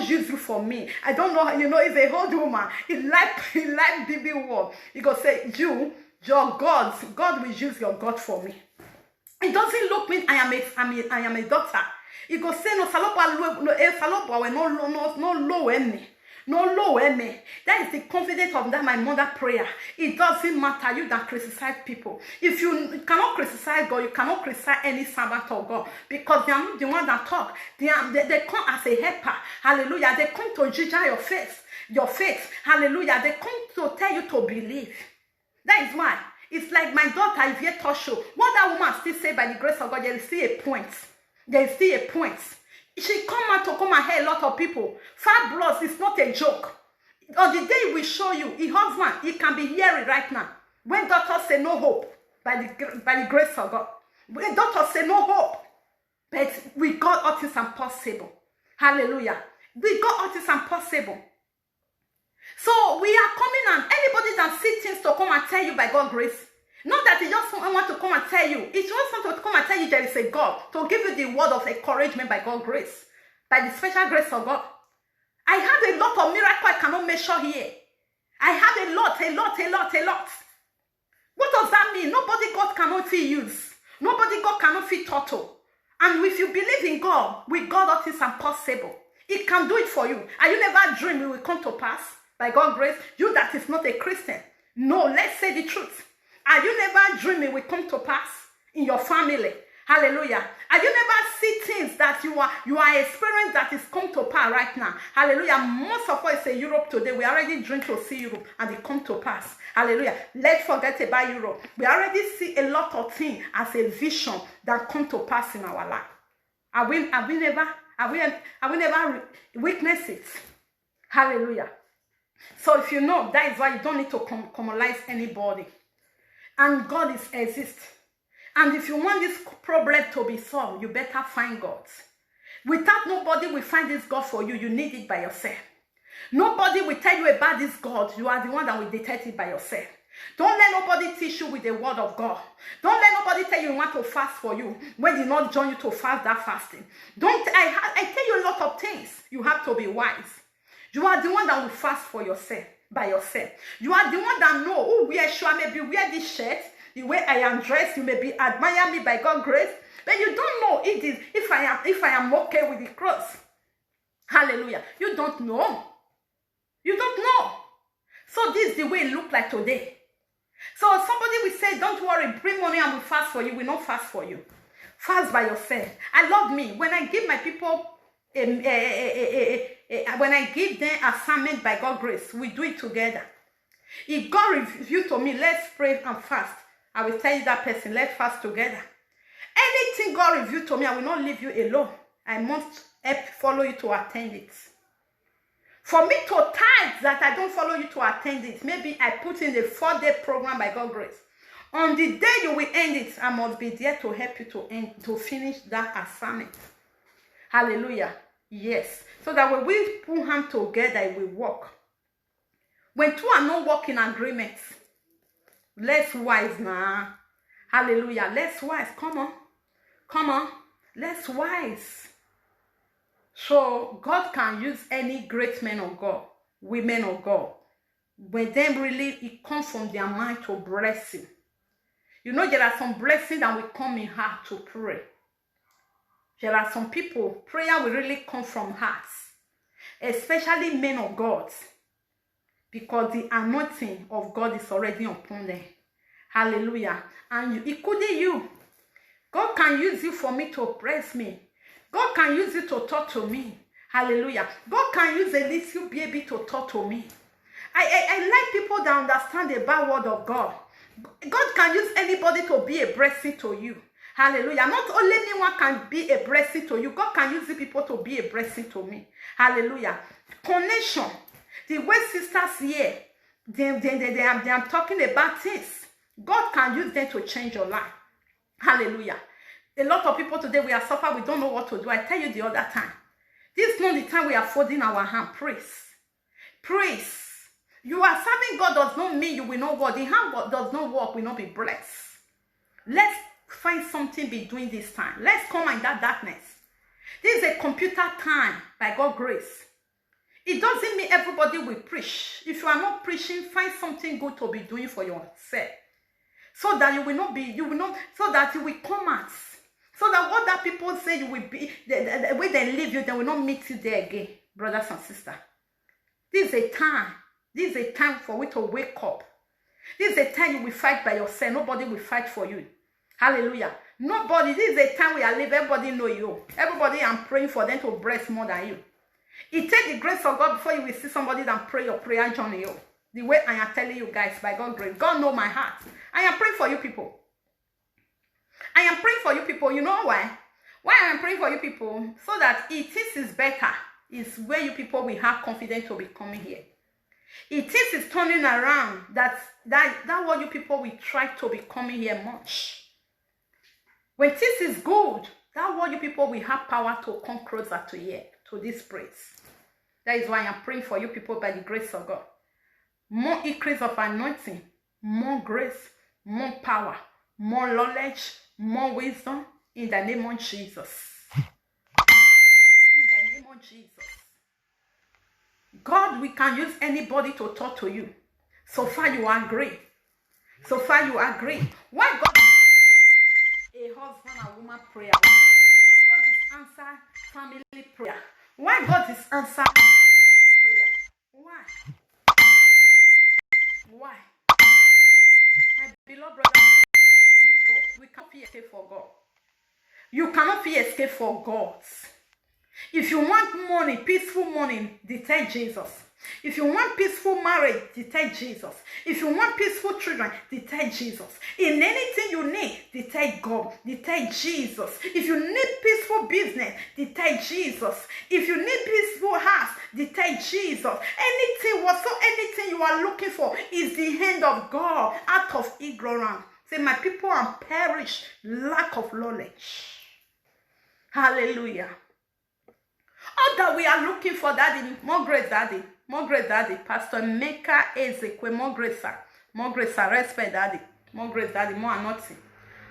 use you for me. I don't know, it's a old woman. He like baby word. He go say, your God will use your God for me. It doesn't look me, I am a daughter. He go say, no low me. That is the confidence of that my mother prayer. It doesn't matter you that criticize people. If you cannot criticize God, you cannot criticize any servant of God, because they are not the one that talk. They come as a helper. Hallelujah. They come to judge your faith. Hallelujah. They come to tell you to believe. That is why it's like my daughter is yet to show. What that woman still say by the grace of God, there is still a point. There is still a point. She come and help a lot of people. Fabulous is not a joke. On the day we show you, his husband, he can be hearing right now. When doctors say no hope, by the grace of God. When doctors say no hope, but we got all things impossible. Hallelujah. We got all things impossible. So we are coming on. Anybody that sees things to come and tell you by God's grace, not that he just want to come and tell you. It just want to come and tell you there is a God to give you the word of encouragement by God's grace, by the special grace of God. I have a lot of miracles I cannot measure here. I have a lot. What does that mean? Nobody God cannot feel use. Nobody God cannot feel total. And if you believe in God, with God all things are possible. He can do it for you. And you never dream it will come to pass. By God's grace, you that is not a Christian, no, let's say the truth. Are you never dreaming will come to pass in your family? Hallelujah. Are you never see things that you are experiencing that is come to pass right now? Hallelujah. Most of us in Europe today, we already dream to see Europe and it come to pass. Hallelujah. Let's forget about Europe. We already see a lot of things as a vision that come to pass in our life. Have we never witnessed it? Hallelujah. So if you know, that is why you don't need to compromise anybody. And God is exist. And if you want this problem to be solved, you better find God. Without nobody will find this God for you. You need it by yourself. Nobody will tell you about this God. You are the one that will detect it by yourself. Don't let nobody teach you with the word of God. Don't let nobody tell you want to fast for you when they not join you to fast that fasting. I tell you a lot of things. You have to be wise. You are the one that will fast for yourself, by yourself. You are the one that know, oh, maybe wear this shirt, the way I am dressed, you may be admire me by God's grace, but you don't know it is if I am okay with the cross. Hallelujah. You don't know. You don't know. So this is the way it look like today. So somebody will say, don't worry, bring money and we fast for you. We not fast for you. Fast by yourself. I love me. When I give my people, when I give them assignment by God's grace, we do it together. If God reveals to me, let's pray and fast, I will tell you that person, let's fast together. Anything God reveals to me, I will not leave you alone. I must help follow you to attend it. For me to tithe that I don't follow you to attend it, maybe I put in a 4-day program by God's grace. On the day you will end it, I must be there to help you to finish that assignment. Hallelujah. Yes. So that when we put hands together, it will work. When two are not working agreement, let's wise now. Hallelujah. Let's wise. Come on. Come on. Let's wise. So God can use any great men of God, women of God. When them really, it comes from their mind to blessing. You know, there are some blessings that will come in heart to pray. There are some people, prayer will really come from hearts. Especially men of God. Because the anointing of God is already upon them. Hallelujah. And it could be you. God can use you for me to bless me. God can use you to talk to me. Hallelujah. God can use a little baby to talk to me. I like people that understand the bad word of God. God can use anybody to be a blessing to you. Hallelujah. Not only anyone can be a blessing to you. God can use the people to be a blessing to me. Hallelujah. Connection. The way sisters here, they are talking about things. God can use them to change your life. Hallelujah. A lot of people today, we are suffering. We don't know what to do. I tell you the other time. This is not the time we are folding our hand. Praise. Praise. You are serving God does not mean you will not work. The hand does not work, will not be blessed. Let's find something be doing this time. Let's come in that darkness. This is a computer time by God's grace. It doesn't mean everybody will preach. If you are not preaching, find something good to be doing for yourself. So that you will not, so that you will come out. So that what that people say you will be, the way they leave you, they will not meet you there again, brothers and sisters. This is a time. This is a time for you to wake up. This is a time you will fight by yourself. Nobody will fight for you. Hallelujah. Nobody. This is a time we are living. Everybody know you. Everybody, I'm praying for them to bless more than you. It takes the grace of God before you will see somebody that pray your prayer journey. You. The way I am telling you guys, by God's grace. God knows my heart. I am praying for you people. I am praying for you people. You know why? Why I am praying for you people? So that it is better. Is where you people will have confidence to be coming here. It is turning around. That what you people will try to be coming here much. When this is good, that what you people will have power to come closer to here, to this place. That is why I am praying for you people by the grace of God. More increase of anointing, more grace, more power, more knowledge, more wisdom in the name of Jesus. In the name of Jesus. God, we can use anybody to talk to you. So far you agree. So far you agree. Why God is a husband and woman prayer? Why God is answer family prayer? Why God is answer prayer? Why? escape for God. You cannot fit escape for God. If you want money, peaceful money, detect Jesus. If you want peaceful marriage, detect Jesus. If you want peaceful children, detect Jesus. In anything you need, detect God, detect Jesus. If you need peaceful business, detect Jesus. If you need peaceful house, detect Jesus. Anything you are looking for is the hand of God out of ignorance. Say, my people are perish, lack of knowledge. Hallelujah. All that we are looking for, Daddy, more grace, Daddy. More grace, Daddy. Pastor Emeka Ezekwe, more grace, sir. More grace, sir. Respect, Daddy. More grace, Daddy. More anointing.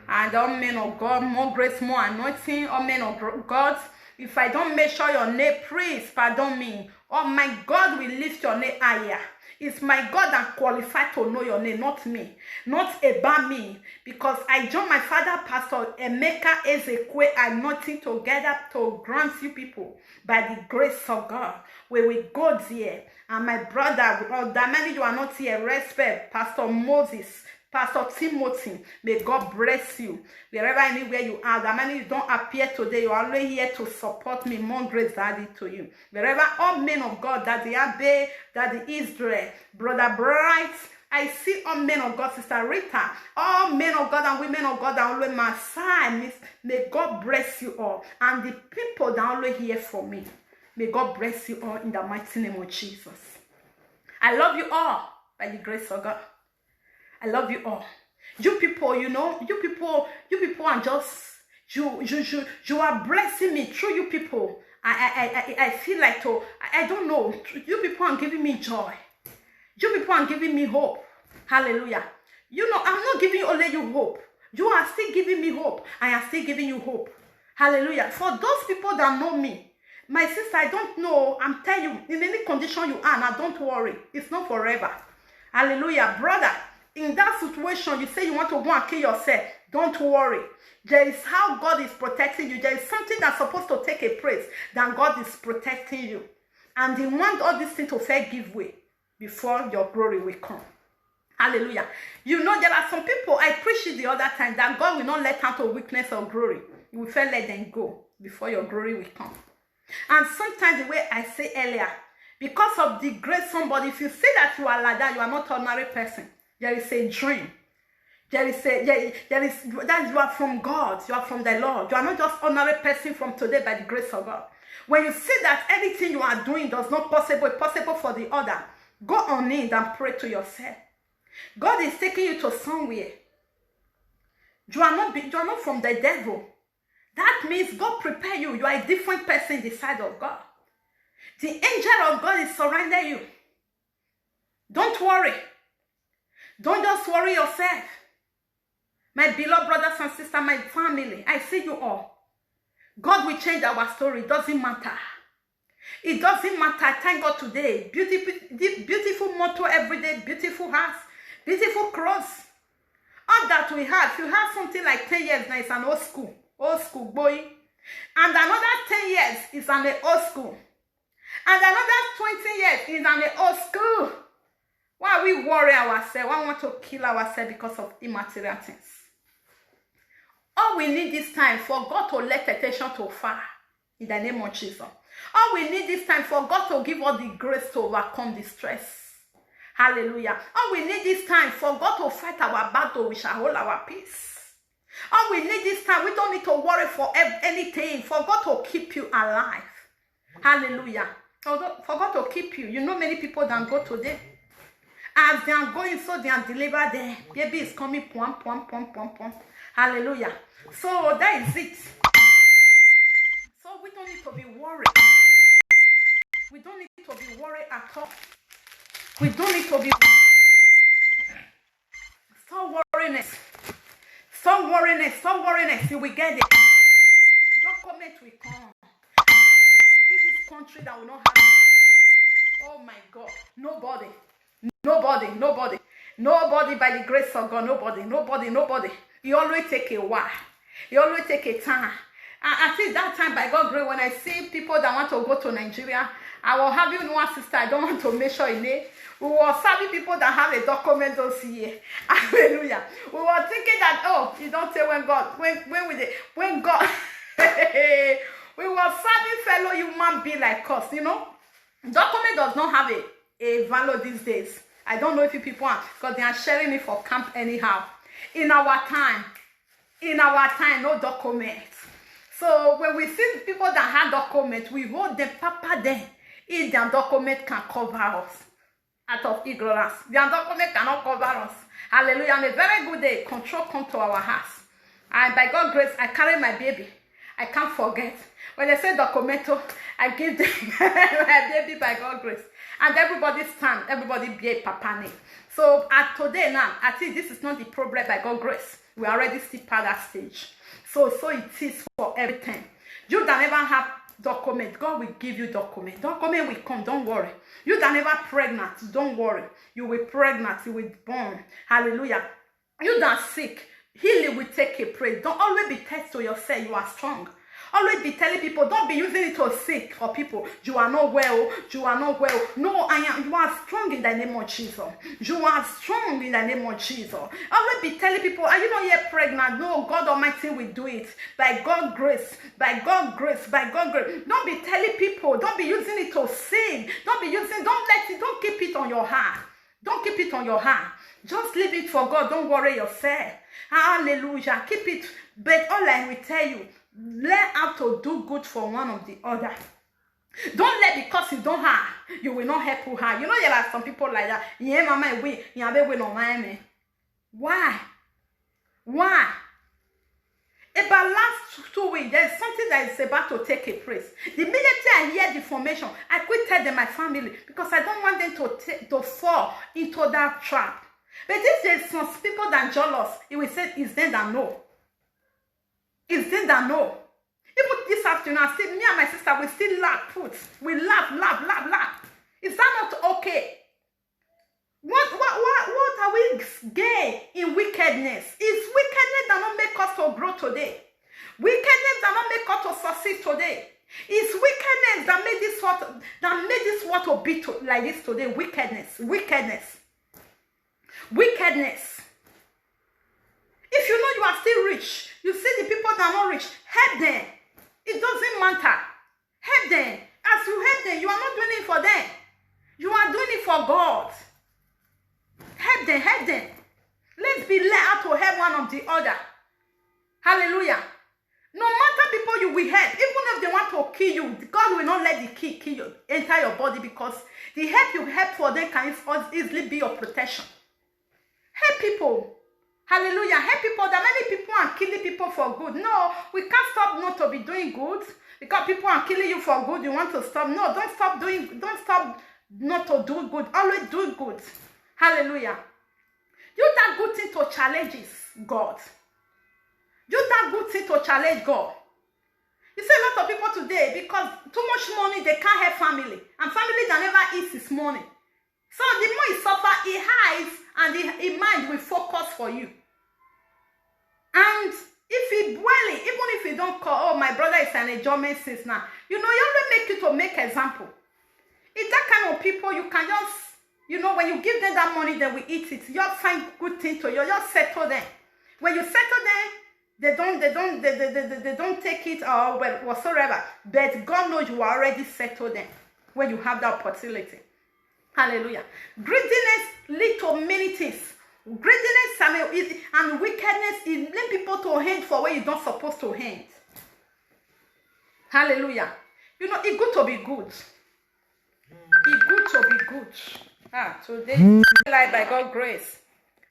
And all men of God, more grace, more anointing. All men of God, if I don't make sure your name, please pardon me. Oh, my God will lift your name higher. It's my God that qualified to know your name, not me. Not about me. Because I joined my father, Pastor Emeka Ezekwe, and nothing together to grant you people by the grace of God. Where we go there. And my brother, that many you are not here, respect Pastor Moses, Pastor Timothy, may God bless you. Wherever, anywhere you are, that many you don't appear today, you are already here to support me. More grace, Daddy, to you. Wherever all men of God, Daddy Abe, Daddy Israel, Brother Bright, I see all men of God, Sister Rita, all men of God and women of God that always my side. May God bless you all. And the people that always hear from me, may God bless you all in the mighty name of Jesus. I love you all by the grace of God. I love you all. You people, you know, you people are just, you are blessing me through you people. I feel like I don't know. You people are giving me joy. You people are giving me hope. Hallelujah. You know, I'm not giving only you hope. You are still giving me hope. I am still giving you hope. Hallelujah. For those people that know me, my sister, I don't know. I'm telling you, in any condition you are, now don't worry. It's not forever. Hallelujah. Brother, in that situation, you say you want to go and kill yourself. Don't worry. There is how God is protecting you. There is something that's supposed to take a place. Then God is protecting you. And He wants all these things to fair give way before your glory will come. Hallelujah. You know, there are some people, I preached it the other time, that God will not let out of weakness or glory. He will first let them go before your glory will come. And sometimes the way I say earlier, because of the grace somebody, if you say that you are like that, you are not an ordinary person. There is a dream. That you are from God. You are from the Lord. You are not just an ordinary person from today by the grace of God. When you see that anything you are doing does not possible for the other, go on in and pray to yourself. God is taking you to somewhere. You are not from the devil. That means God prepare you. You are a different person in the sight of God. The angel of God is surrounding you. Don't worry. Don't just worry yourself. My beloved brothers and sisters, my family, I see you all. God will change our story. It doesn't matter. It doesn't matter. Thank God today. Beautiful motto every day. Beautiful house. Beautiful clothes. All that we have. If you have something like 10 years now, it's an old school. Old school boy. And another 10 years is an old school. And another 20 years is an old school. Why we worry ourselves? Why we want to kill ourselves because of immaterial things? All we need this time for God to let temptation to far. In the name of Jesus. All we need this time for God to give us the grace to overcome the stress. Hallelujah. All we need this time for God to fight our battle. We shall hold our peace. All we need this time, we don't need to worry for anything. For God to keep you alive. Hallelujah. For God to keep you. You know many people that go today. As they are going, so they are delivered there. Baby is coming. Pom. Hallelujah. So that is it. So we don't need to be worried. We don't need to be worried at all. We don't need to be. Stop worryiness. Stop worryiness. Stop worryiness. You will get it. Document will come. It will be this country that will not have it. Oh my God. Nobody by the grace of God. Nobody. You always take a while. You always take a time. I think that time by God's grace, when I see people that want to go to Nigeria, I was having one sister, I don't want to mention her name. We were serving people that have a document dossier. Hallelujah. We were thinking that, oh, you don't say when God, when God, we were serving fellow human being like us, you know. Document does not have a value these days. I don't know if you people are, because they are sharing it for camp anyhow. In our time, no document. So when we see people that have documents, we hold them, papa them, if their document can cover us out of ignorance. Their document cannot cover us. Hallelujah. On a very good day, control come to our house. And by God's grace, I carry my baby. I can't forget. When they say documento, I give them my baby by God's grace. And everybody stand, everybody be a papa name. So at today now, I think this is not the problem by God's grace. We already still past that stage. So it is for everything. You that never have document, God will give you document. Document will come, don't worry. You that never pregnant, don't worry. You will pregnant, you will born. Hallelujah. You that sick, healing will take a praise. Don't always be test to yourself, you are strong. Always be telling people, don't be using it to sick for people. You are not well, you are not well. No, you are strong in the name of Jesus. You are strong in the name of Jesus. Always be telling people, are you not yet pregnant? No, God Almighty will do it. By God's grace, by God's grace, by God's grace. Don't be telling people, don't be using it to sin. Don't keep it on your heart. Don't keep it on your heart. Just leave it for God. Don't worry yourself. Hallelujah. Keep it. But all I will tell you, learn how to do good for one of the other. Don't let because you don't have, you will not help who have. You know there are some people like that. Yeah, mama, we no mind. Why? About last 2 weeks, there's something that is about to take a place. The minute I hear the formation, I quit tell them my family because I don't want them to fall into that trap. But if there's some people that are jealous, it will say, it's them that know. It's them that know. Even this afternoon, I said, me and my sister, we still laugh, we laugh. Is that not okay? What are we gain in wickedness? It's wickedness that not make us to grow today. Wickedness that not make us to succeed today. It's wickedness that made this world to be like this today. Wickedness. If you know you are still rich, you see the people that are not rich, help them. It doesn't matter. Help them. As you help them, you are not doing it for them. You are doing it for God. Help them. Let's be let out to help one of the other. Hallelujah. No matter people you will help, even if they want to kill you, God will not let the kill you, enter your body, because the help you help for them can easily be your protection. Help people. Hallelujah. Help people. That many people are killing people for good. No, we can't stop not to be doing good because people are killing you for good. You want to stop? No, don't stop not to do good. Always do good. Hallelujah. Do that good thing to challenges God. Do that good thing to challenge God. You see a lot of people today, because too much money, they can't have family. And family that never eats his money. So the more he suffer, he hides, and his mind will focus for you. And if he dwelling, even if you don't call, oh, my brother is an enjoyment since now, you know, you only make you to make example. It's that kind of people, you can just, you know, when you give them that money, they will eat it. You just find good things to you, just settle them. When you settle them, they don't take it or whatsoever. But God knows you already settled them when you have that opportunity. Hallelujah. Greediness leads to many things. Greediness and wickedness is lead people to hand for where you're not supposed to hand. Hallelujah. You know, it's good to be good. It's good to be good. Today, life by God's grace.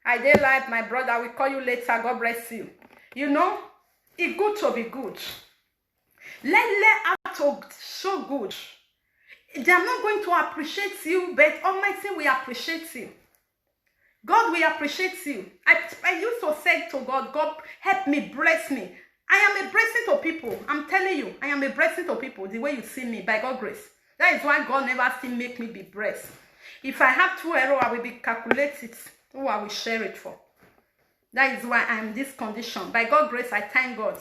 I did life, my brother. I will call you later. God bless you. You know, it's good to be good. Let out to show good. They are not going to appreciate you, but Almighty will appreciate you. God will appreciate you. I used to say to God, God, help me, bless me. I am a blessing to people. I'm telling you, I am a blessing to people the way you see me, by God's grace. That is why God never still make me be blessed. If I have 2 euros, I will be calculated who I will share it for. That is why I am in this condition. By God's grace, I thank God.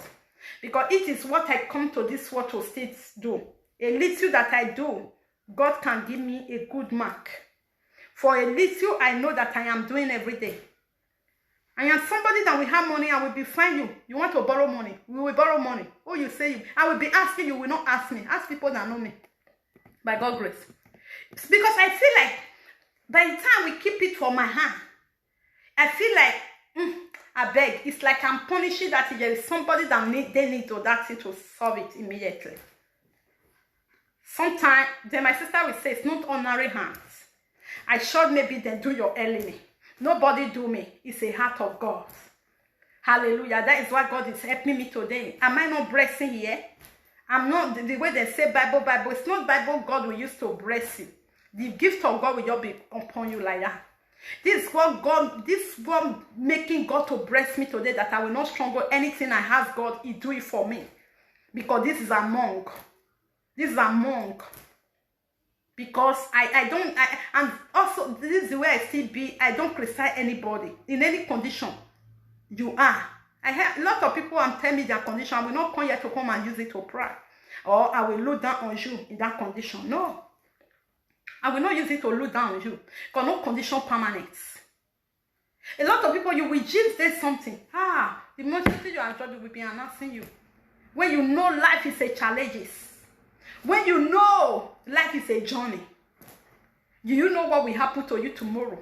Because it is what I come to this world to still do. A little that I do, God can give me a good mark. For a little, I know that I am doing every day. I am somebody that will have money. I will be fine you. You want to borrow money? We will borrow money. Oh, you say you. I will be asking you. Will not ask me. Ask people that know me. By God's grace. It's because I feel like by the time we keep it for my hand, I feel like, I beg. It's like I'm punishing that if there is somebody that they need to that thing to solve it immediately. Sometimes, then my sister will say, it's not ordinary hands. I should maybe then do your enemy. Nobody do me. It's a heart of God. Hallelujah. That is why God is helping me today. Am I not blessing here? I'm not, the way they say Bible. It's not Bible God will use to bless you. The gift of God will just be upon you like that. This is what making God to bless me today, that I will not struggle. Anything I ask God, He do it for me. Because this is among. This is among. Because and also this is the way I still be. I don't criticize anybody in any condition you are. I have a lot of people telling me their condition. I will not come here to come and use it to pray, or I will look down on you in that condition. No, I will not use it to look down on you. Because no condition permanent. A lot of people, you will just say something. The majority you are enjoying will be announcing you. When you know life is a challenges. When you know life is a journey, you know what will happen to you tomorrow.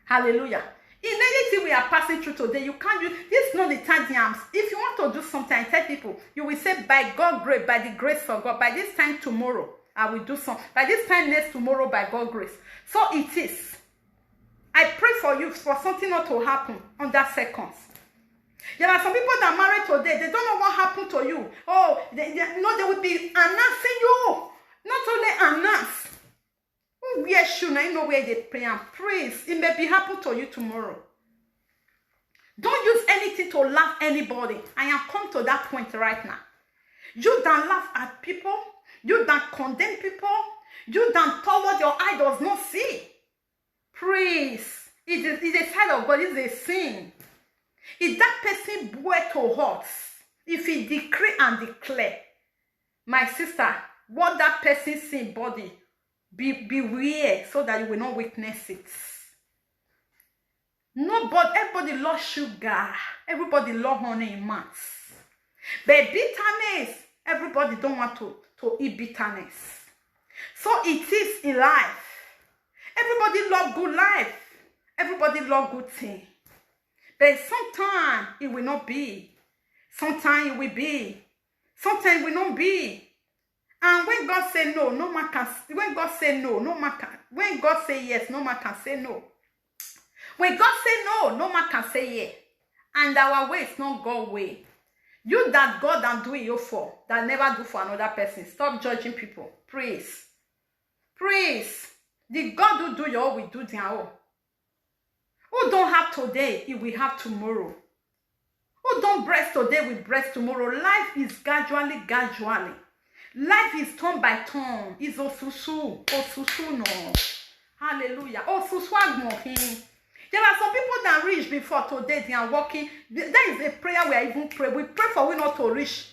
Hallelujah. In anything we are passing through today, you can't use this is not the time. If you want to do something, I tell people, you will say, by God's grace, by the grace of God, by this time tomorrow, I will do something. By this time next tomorrow, by God's grace. So it is. I pray for you for something not to happen on that seconds. There are some people that are married today, they don't know what happened to you. Oh, they will be announcing you. Not only announce. Where should I know where they pray and praise? It may be happen to you tomorrow. Don't use anything to laugh anybody. I am come to that point right now. You don't laugh at people. You don't condemn people. You don't tell what your eye does not see. Praise. It is a side of God. It is a sin. If that person were to hurt, if he decree and declare, my sister, what that person sin body, beware so that you will not witness it. Nobody, everybody loves sugar. Everybody loves honey in mouth. But bitterness, everybody don't want to eat bitterness. So it is in life. Everybody love good life. Everybody love good thing. But sometimes it will not be. Sometimes it will be. Sometimes it will not be. And when God say no, no man can. When God say no, no man can. When God say yes, no man can say no. When God say no, no man can say yes. And our way is not God's way. You that God and do you for, that never do for another person. Stop judging people. Praise. Praise. The God who do your own will do their own. Who don't have today, he will have tomorrow. Who don't breast today, will breast tomorrow. Life is gradually. Life is turn by turn. It's osusu. Osusu no. Hallelujah. Osusu agmohin. There are some people that reach before today, they are walking. There is a prayer we are even pray. We pray for we not to reach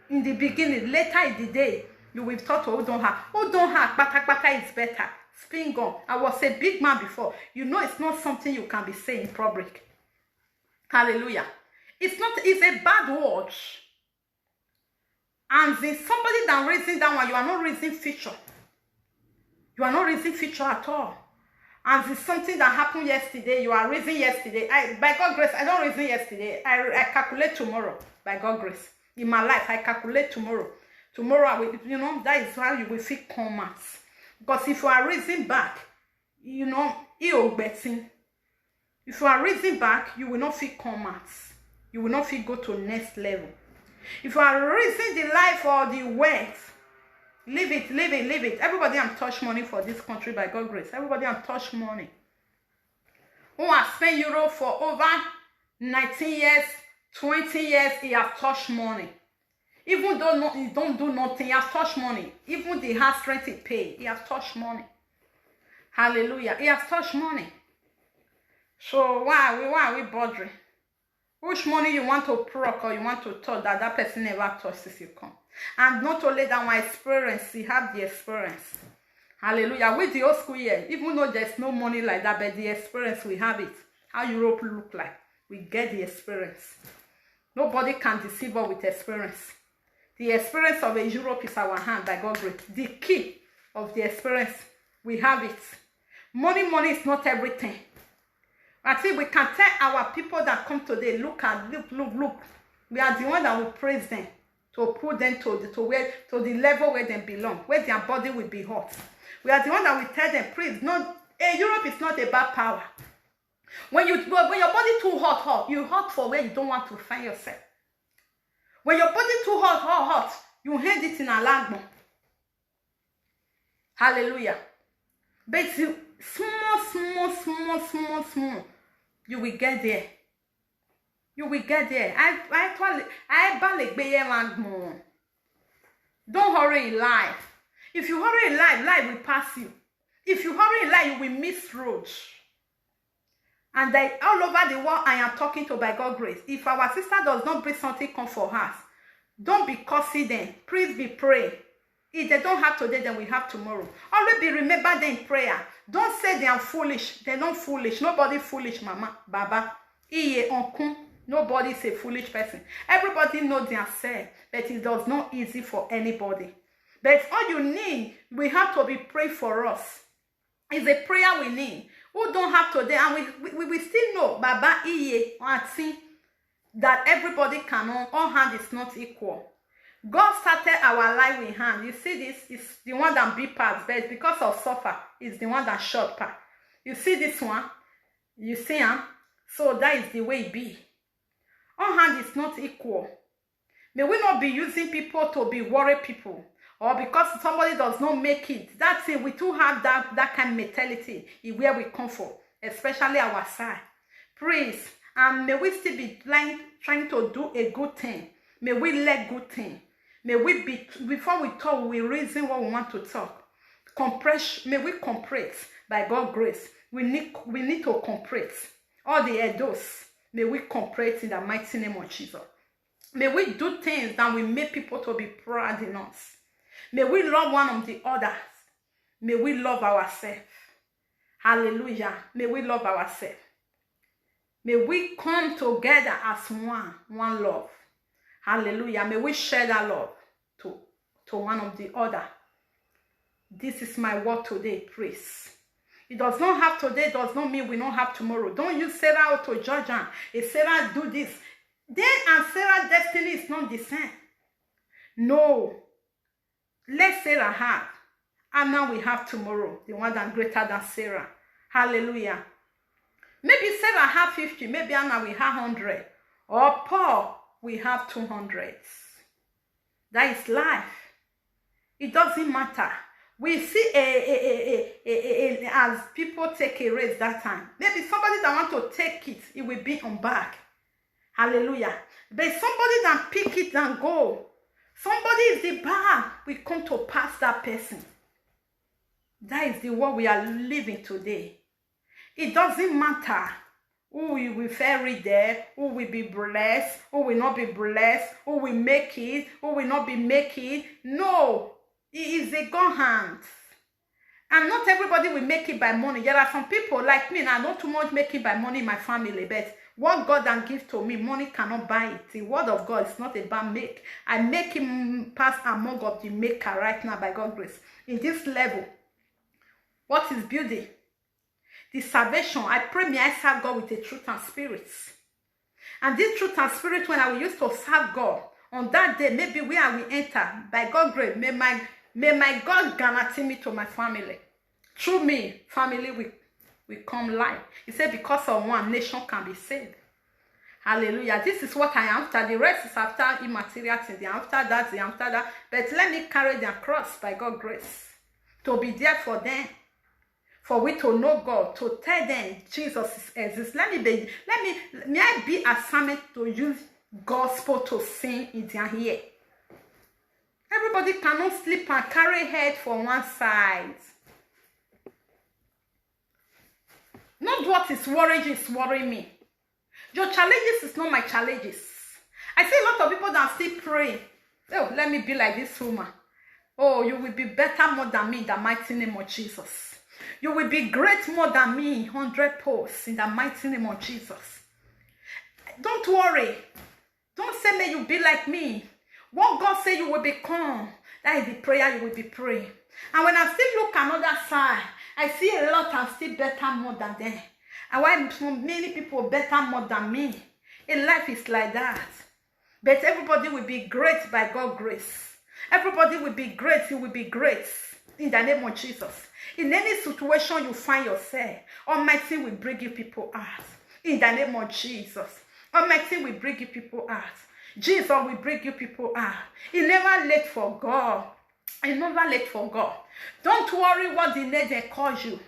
in the beginning. Later in the day, you will talk to who don't have. Who don't have, bata is better. Spin gone. I was a big man before. You know it's not something you can be saying in public. Hallelujah. It's a bad word. And there's somebody that raising that one, you are not raising feature. You are not raising feature at all. And it's something that happened yesterday. You are raising yesterday. By God's grace, I don't raise yesterday. I calculate tomorrow. By God's grace. In my life, I calculate tomorrow. Tomorrow, I will, that is how you will feel comfort. Because if you are raising back, you're betting. If you are raising back, you will not feel comfort. You will not feel go to next level. If you are raising the life or the wealth, leave it. Everybody have touch money for this country by God's grace. Everybody have touch money. Who has spent euro for over 19 years, 20 years, he has touched money. Even though he don't do nothing, he has touched money. Even the house rent he pay, he has touched money. Hallelujah. He has touched money. So why are we bothering? Which money you want to proc or you want to touch that person never touches you come. And not only that, my experience, you have the experience. Hallelujah. With the old school year, even though there's no money like that, but the experience, we have it. How Europe look like. We get the experience. Nobody can deceive us with experience. The experience of a Europe is our hand by God's grace. The key of the experience, we have it. Money is not everything. I think we can tell our people that come today, look. We are the one that will praise them to put them to the level where they belong, where their body will be hot. We are the one that will tell them, please, Europe is not about power. When your body too hot, you hot for where you don't want to find yourself. When your body too hot, you hand it in a lagmo. Hallelujah. But small, you will get there. You will get there. Don't hurry in life. If you hurry in life, life will pass you. If you hurry in life, you will miss roads. And all over the world, I am talking to by God's grace. If our sister does not bring something come for us, don't be cursing them. Please be praying. If they don't have today, then we have tomorrow. Always be remember them in prayer. Don't say they are foolish. They're not foolish. Nobody foolish, mama, baba. Iye onkun. Nobody is a foolish person. Everybody knows themselves, but it does not easy for anybody. But all you need, we have to be prayed for us. It's a prayer we need. Who don't have today, and we still know, Baba Iye, that everybody cannot, all hand is not equal. God started our life with hand. You see this is the one that big part, but because of suffer, is the one that short part. You see this one? You see him? So that is the way it be. All hand is not equal. May we not be using people to be worried people. Or because somebody does not make it. That's it. We too have that kind of mentality in where we come from, especially our side. Please, and may we still be trying to do a good thing. May we let good thing. May we be, before we talk, we reason what we want to talk. May we compress by God's grace. We need to compress. All the edos, may we compress in the mighty name of Jesus. May we do things that will make people to be proud in us. May we love one of the others. May we love ourselves. Hallelujah. May we love ourselves. May we come together as one love. Hallelujah. May we share that love to one of the other. This is my word today, please. It does not have today, does not mean we don't have tomorrow. Don't use Sarah to judge her. If Sarah do this, then and Sarah's destiny is not the same. No. Let Sarah have. And now we have tomorrow, the one that's greater than Sarah. Hallelujah. Maybe Sarah have 50, maybe Anna we have 100. Or Paul, we have 200. That is life. It doesn't matter. We see as people take a race that time. Maybe somebody that want to take it, it will be on back. Hallelujah. But somebody that pick it and go. Somebody is the bar. We come to pass that person. That is the world we are living today. It doesn't matter who will ferry there, who will be blessed, who will not be blessed, who will make it, who will not be making it. No. It is a God hand. And not everybody will make it by money. There are some people like me, and I don't too much make it by money in my family, but what God can give to me, money cannot buy it. The word of God is not about make. I make him pass among of the maker right now by God's grace. In this level, what is beauty? The salvation. I pray may I serve God with the truth and spirit. And this truth and spirit, when I will use to serve God, on that day, maybe where I will enter, by God's grace, may my God guarantee me to my family. Through me, family will come life. He said, because of one nation can be saved. Hallelujah. This is what I am after. The rest is after immaterial things. They after that, they after that. But let me carry their cross by God's grace. To be there for them. For we to know God. To tell them Jesus exists. May I be assigned to use gospel to sing in their ear. Everybody cannot sleep and carry head for one side. Not what is worrying me. Your challenges is not my challenges. I see a lot of people that still pray. Oh, let me be like this woman. Oh, you will be better more than me in the mighty name of Jesus. You will be great more than me, 100 posts in the mighty name of Jesus. Don't worry. Don't say, may you be like me. What God say you will become, that is the prayer you will be praying. And when I still look another side, I see a lot are still better more than them. And why many people better more than me. In life is like that. But everybody will be great by God's grace. Everybody will be great. You will be great in the name of Jesus. In any situation you find yourself, Almighty will bring you people out. In the name of Jesus. Almighty will bring you people out. Jesus will bring you people out. It's never late for God. It's never late for God. Don't worry what the need they cause you.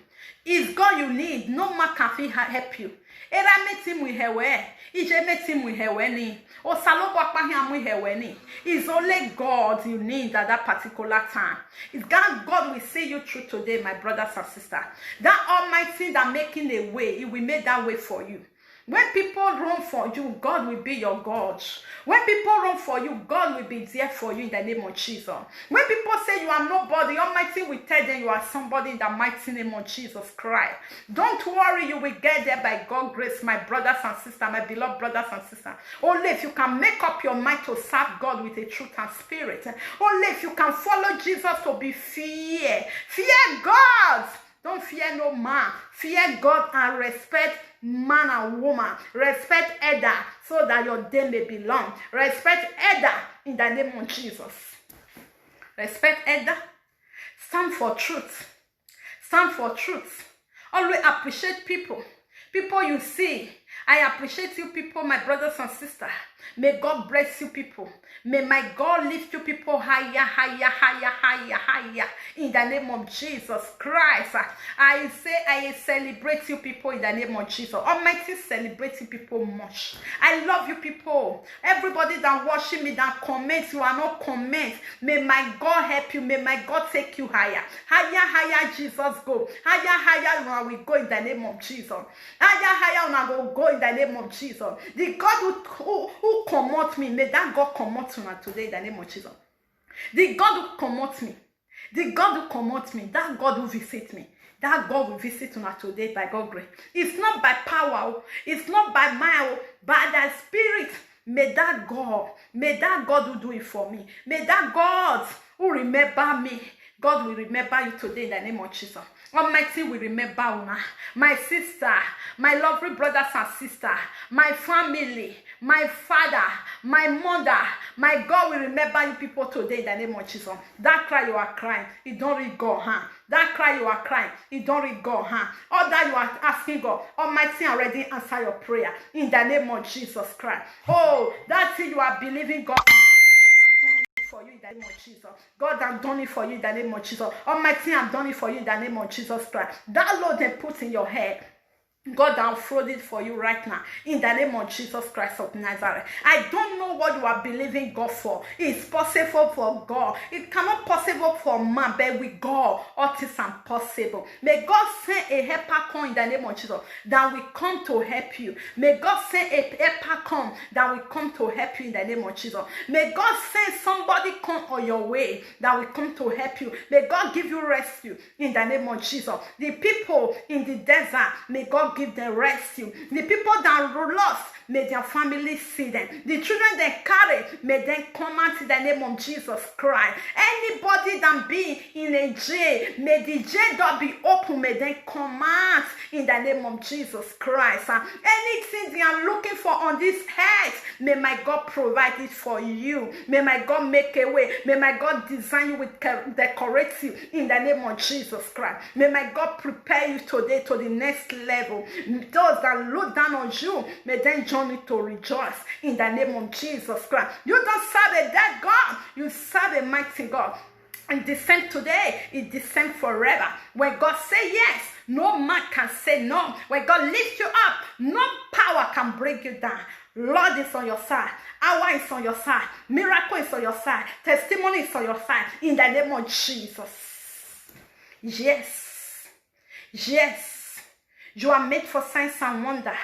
It's God you need. No man can help you. Era meeting with her way. Ije meeting with her way. Or salobo akpahiam with her way. It's only God you need at that particular time. It's God will see you through today, my brothers and sisters. That Almighty that making a way, He will make that way for you. When people run for you, God will be your God. When people run for you, God will be there for you in the name of Jesus. When people say you are nobody, Almighty will tell them you are somebody in the mighty name of Jesus Christ. Don't worry, you will get there by God's grace, my brothers and sisters, my beloved brothers and sisters. Only if you can make up your mind to serve God with a truth and spirit. Only if you can follow Jesus to be fear. Fear God. Don't fear no man. Fear God and respect man and woman. Respect elder so that your day may be long. Respect elder in the name of Jesus. Respect elder. Stand for truth. Stand for truth. Always appreciate people. People you see. I appreciate you people, my brothers and sisters. May God bless you people. May my God lift you people higher, higher, higher, higher, higher. In the name of Jesus Christ. I celebrate you people in the name of Jesus. Almighty celebrate you people much. I love you people. Everybody that watching me, that comment, you are not comment. May my God help you. May my God take you higher. Higher, higher, Jesus go. Higher, higher, when we go in the name of Jesus. Higher, higher, when I will go in the name of Jesus. The God who commot me, may that God commot me today in the name of Jesus. The God who commot me, the God who commot me, that God who visit me, that God will visit you today by God's grace. It's not by power, it's not by might, by the Spirit. May that God who do it for me. May that God who remember me, God will remember you today in the name of Jesus. Almighty will remember una, my sister, my lovely brothers and sisters, my family, my father, my mother, my God will remember you people today in the name of Jesus. That cry you are crying, it don't read God, huh? That cry you are crying, it don't read God, huh? All that you are asking God, Almighty already answer your prayer in the name of Jesus Christ. Oh, that's it you are believing God. For you in the name of Jesus. God, I'm done it for you in the name of Jesus. Almighty, I'm done it for you in the name of Jesus Christ. That Lord they put in your head. God, I'll throw it for you right now in the name of Jesus Christ of Nazareth. I don't know what you are believing God for. It's possible for God. It cannot possible for man, but with God, all is impossible. May God send a helper come in the name of Jesus that will come to help you. May God send a helper come that will come to help you in the name of Jesus. May God send somebody come on your way that will come to help you. May God give you rescue in the name of Jesus. The people in the desert, may God give them rescue. The people that are lost, may their families see them. The children they carry, may they come out in the name of Jesus Christ. Anybody that be in a jail, may the jail door be open, may they come out in the name of Jesus Christ. Anything they are looking for on this earth, may my God provide it for you. May my God make a way. May my God design you with decorate you in the name of Jesus Christ. May my God prepare you today to the next level. Those that look down on you, may they journey to rejoice in the name of Jesus Christ. You don't serve a dead God, you serve a mighty God. And the same today, it's the same forever. When God say yes, no man can say no. When God lifts you up, no power can bring you down. Lord is on your side. Hour is on your side. Miracle is on your side. Testimony is on your side. In the name of Jesus. Yes. Yes. You are made for signs and wonder.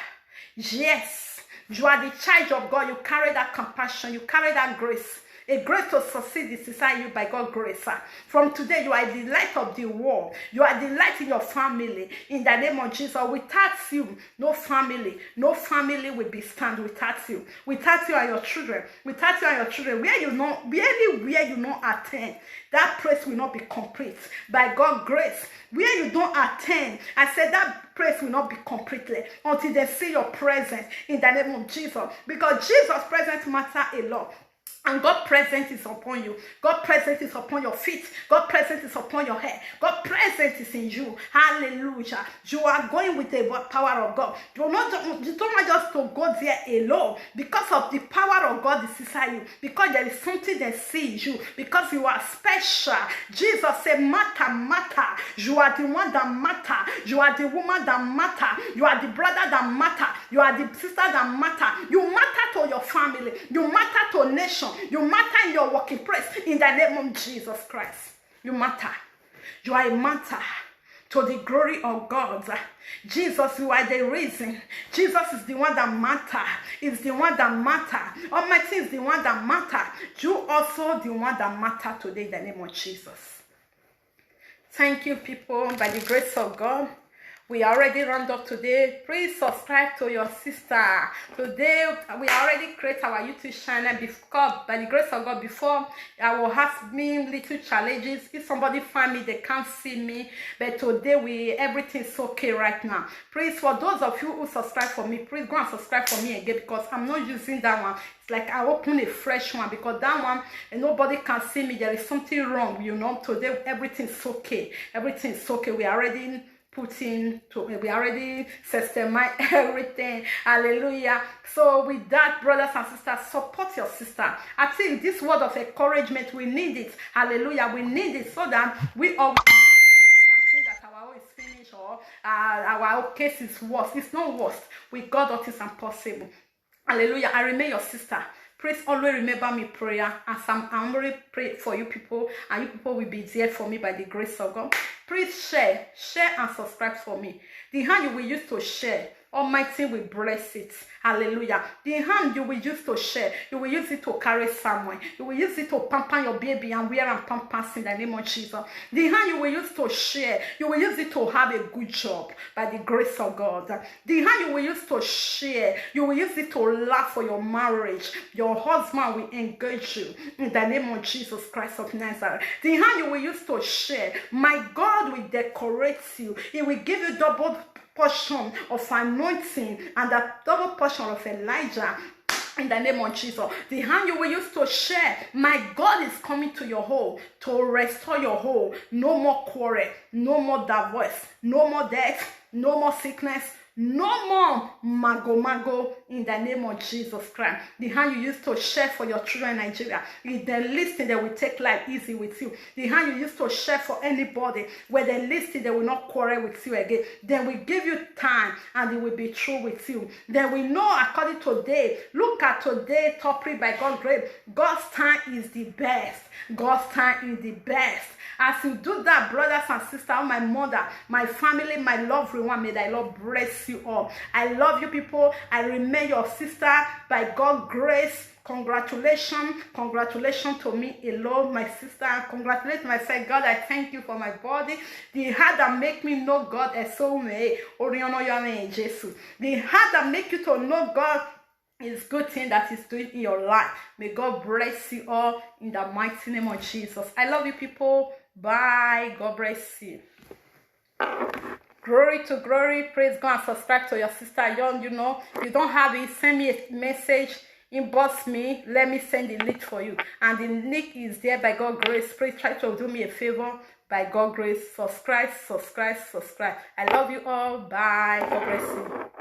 Yes. You are the child of God. You carry that compassion. You carry that grace. A grace to succeed is inside you by God's grace. From today, you are the light of the world. You are the light in your family. In the name of Jesus, without you, no family will be stand without you. Without you and your children. Without you and your children, anywhere you not attend, that praise will not be complete. By God's grace, where you don't attend, I said that praise will not be completely until they see your presence in the name of Jesus. Because Jesus' presence matters a lot. And God's presence is upon you. God's presence is upon your feet. God's presence is upon your head. God's presence is in you. Hallelujah. You are going with the power of God. You don't want just to go there alone. Because of the power of God is inside you. Because there is something that sees you. Because you are special. Jesus said, matter. You are the one that matter. You are the woman that matter. You are the brother that matter. You are the sister that matter. You matter to your family. You matter to nation. You matter in your working place in the name of Jesus Christ. You matter. You are a matter to the glory of God. Jesus, you are the reason. Jesus is the one that matter. Is the one that matter. Almighty is the one that matter. You also the one that matter today in the name of Jesus. Thank you, people. By the grace of God, we already round up today. Please subscribe to your sister. Today, we already create our YouTube channel because, by the grace of God, before I will have me little challenges. If somebody find me, they can't see me. But today, everything's okay right now. Please, for those of you who subscribe for me, please go and subscribe for me again because I'm not using that one. It's like I open a fresh one because that one, and nobody can see me. There is something wrong, you know. Today, everything's okay. Everything's okay. We already we already systemize everything. Hallelujah. So with that, brothers and sisters, support your sister. I think this word of encouragement, we need it. Hallelujah. We need it so that we all think that our own is finished or our case is worse. It's not worse. With God, what is impossible. Hallelujah. I remain your sister. Please always remember me prayer as I'm already praying for you people, and you people will be there for me by the grace of God. Please share and subscribe for me. The hand you will use to share, Almighty will bless it. Hallelujah. The hand you will use to share, you will use it to carry someone. You will use it to pamper your baby and wear and pampers in the name of Jesus. The hand you will use to share, you will use it to have a good job by the grace of God. The hand you will use to share, you will use it to laugh for your marriage. Your husband will engage you in the name of Jesus Christ of Nazareth. The hand you will use to share, my God will decorate you. He will give you double portion of anointing and a double portion of Elijah in the name of Jesus. The hand you will use to share, my God is coming to your home to restore your home. No more quarrel, no more divorce, no more death, no more sickness, no more mago in the name of Jesus Christ. The hand you use to share for your children in Nigeria, if they listen, they will take life easy with you. The hand you use to share for anybody, where they listen, they will not quarrel with you again. Then we give you time and they will be true with you. Then we know according to today, look at today topic by God's grace. God's time is the best. God's time is the best. As you do that, brothers and sisters, my mother, my family, my loved one, may thy Lord bless you all. I love you people. I remain your sister by God's grace. Congratulations to me alone, my sister. Congratulations myself. God, I thank you for my body. The heart that make me know God as so may. The heart that make you to know God is good thing that is doing in your life. May God bless you all in the mighty name of Jesus. I love you people. Bye. God bless you. Glory to glory. Praise God and subscribe to your sister Young. You know, if you don't have it, send me a message. Inbox me. Let me send the link for you. And the link is there by God's grace. Please try to do me a favor. By God's grace, subscribe. I love you all. Bye. God bless you.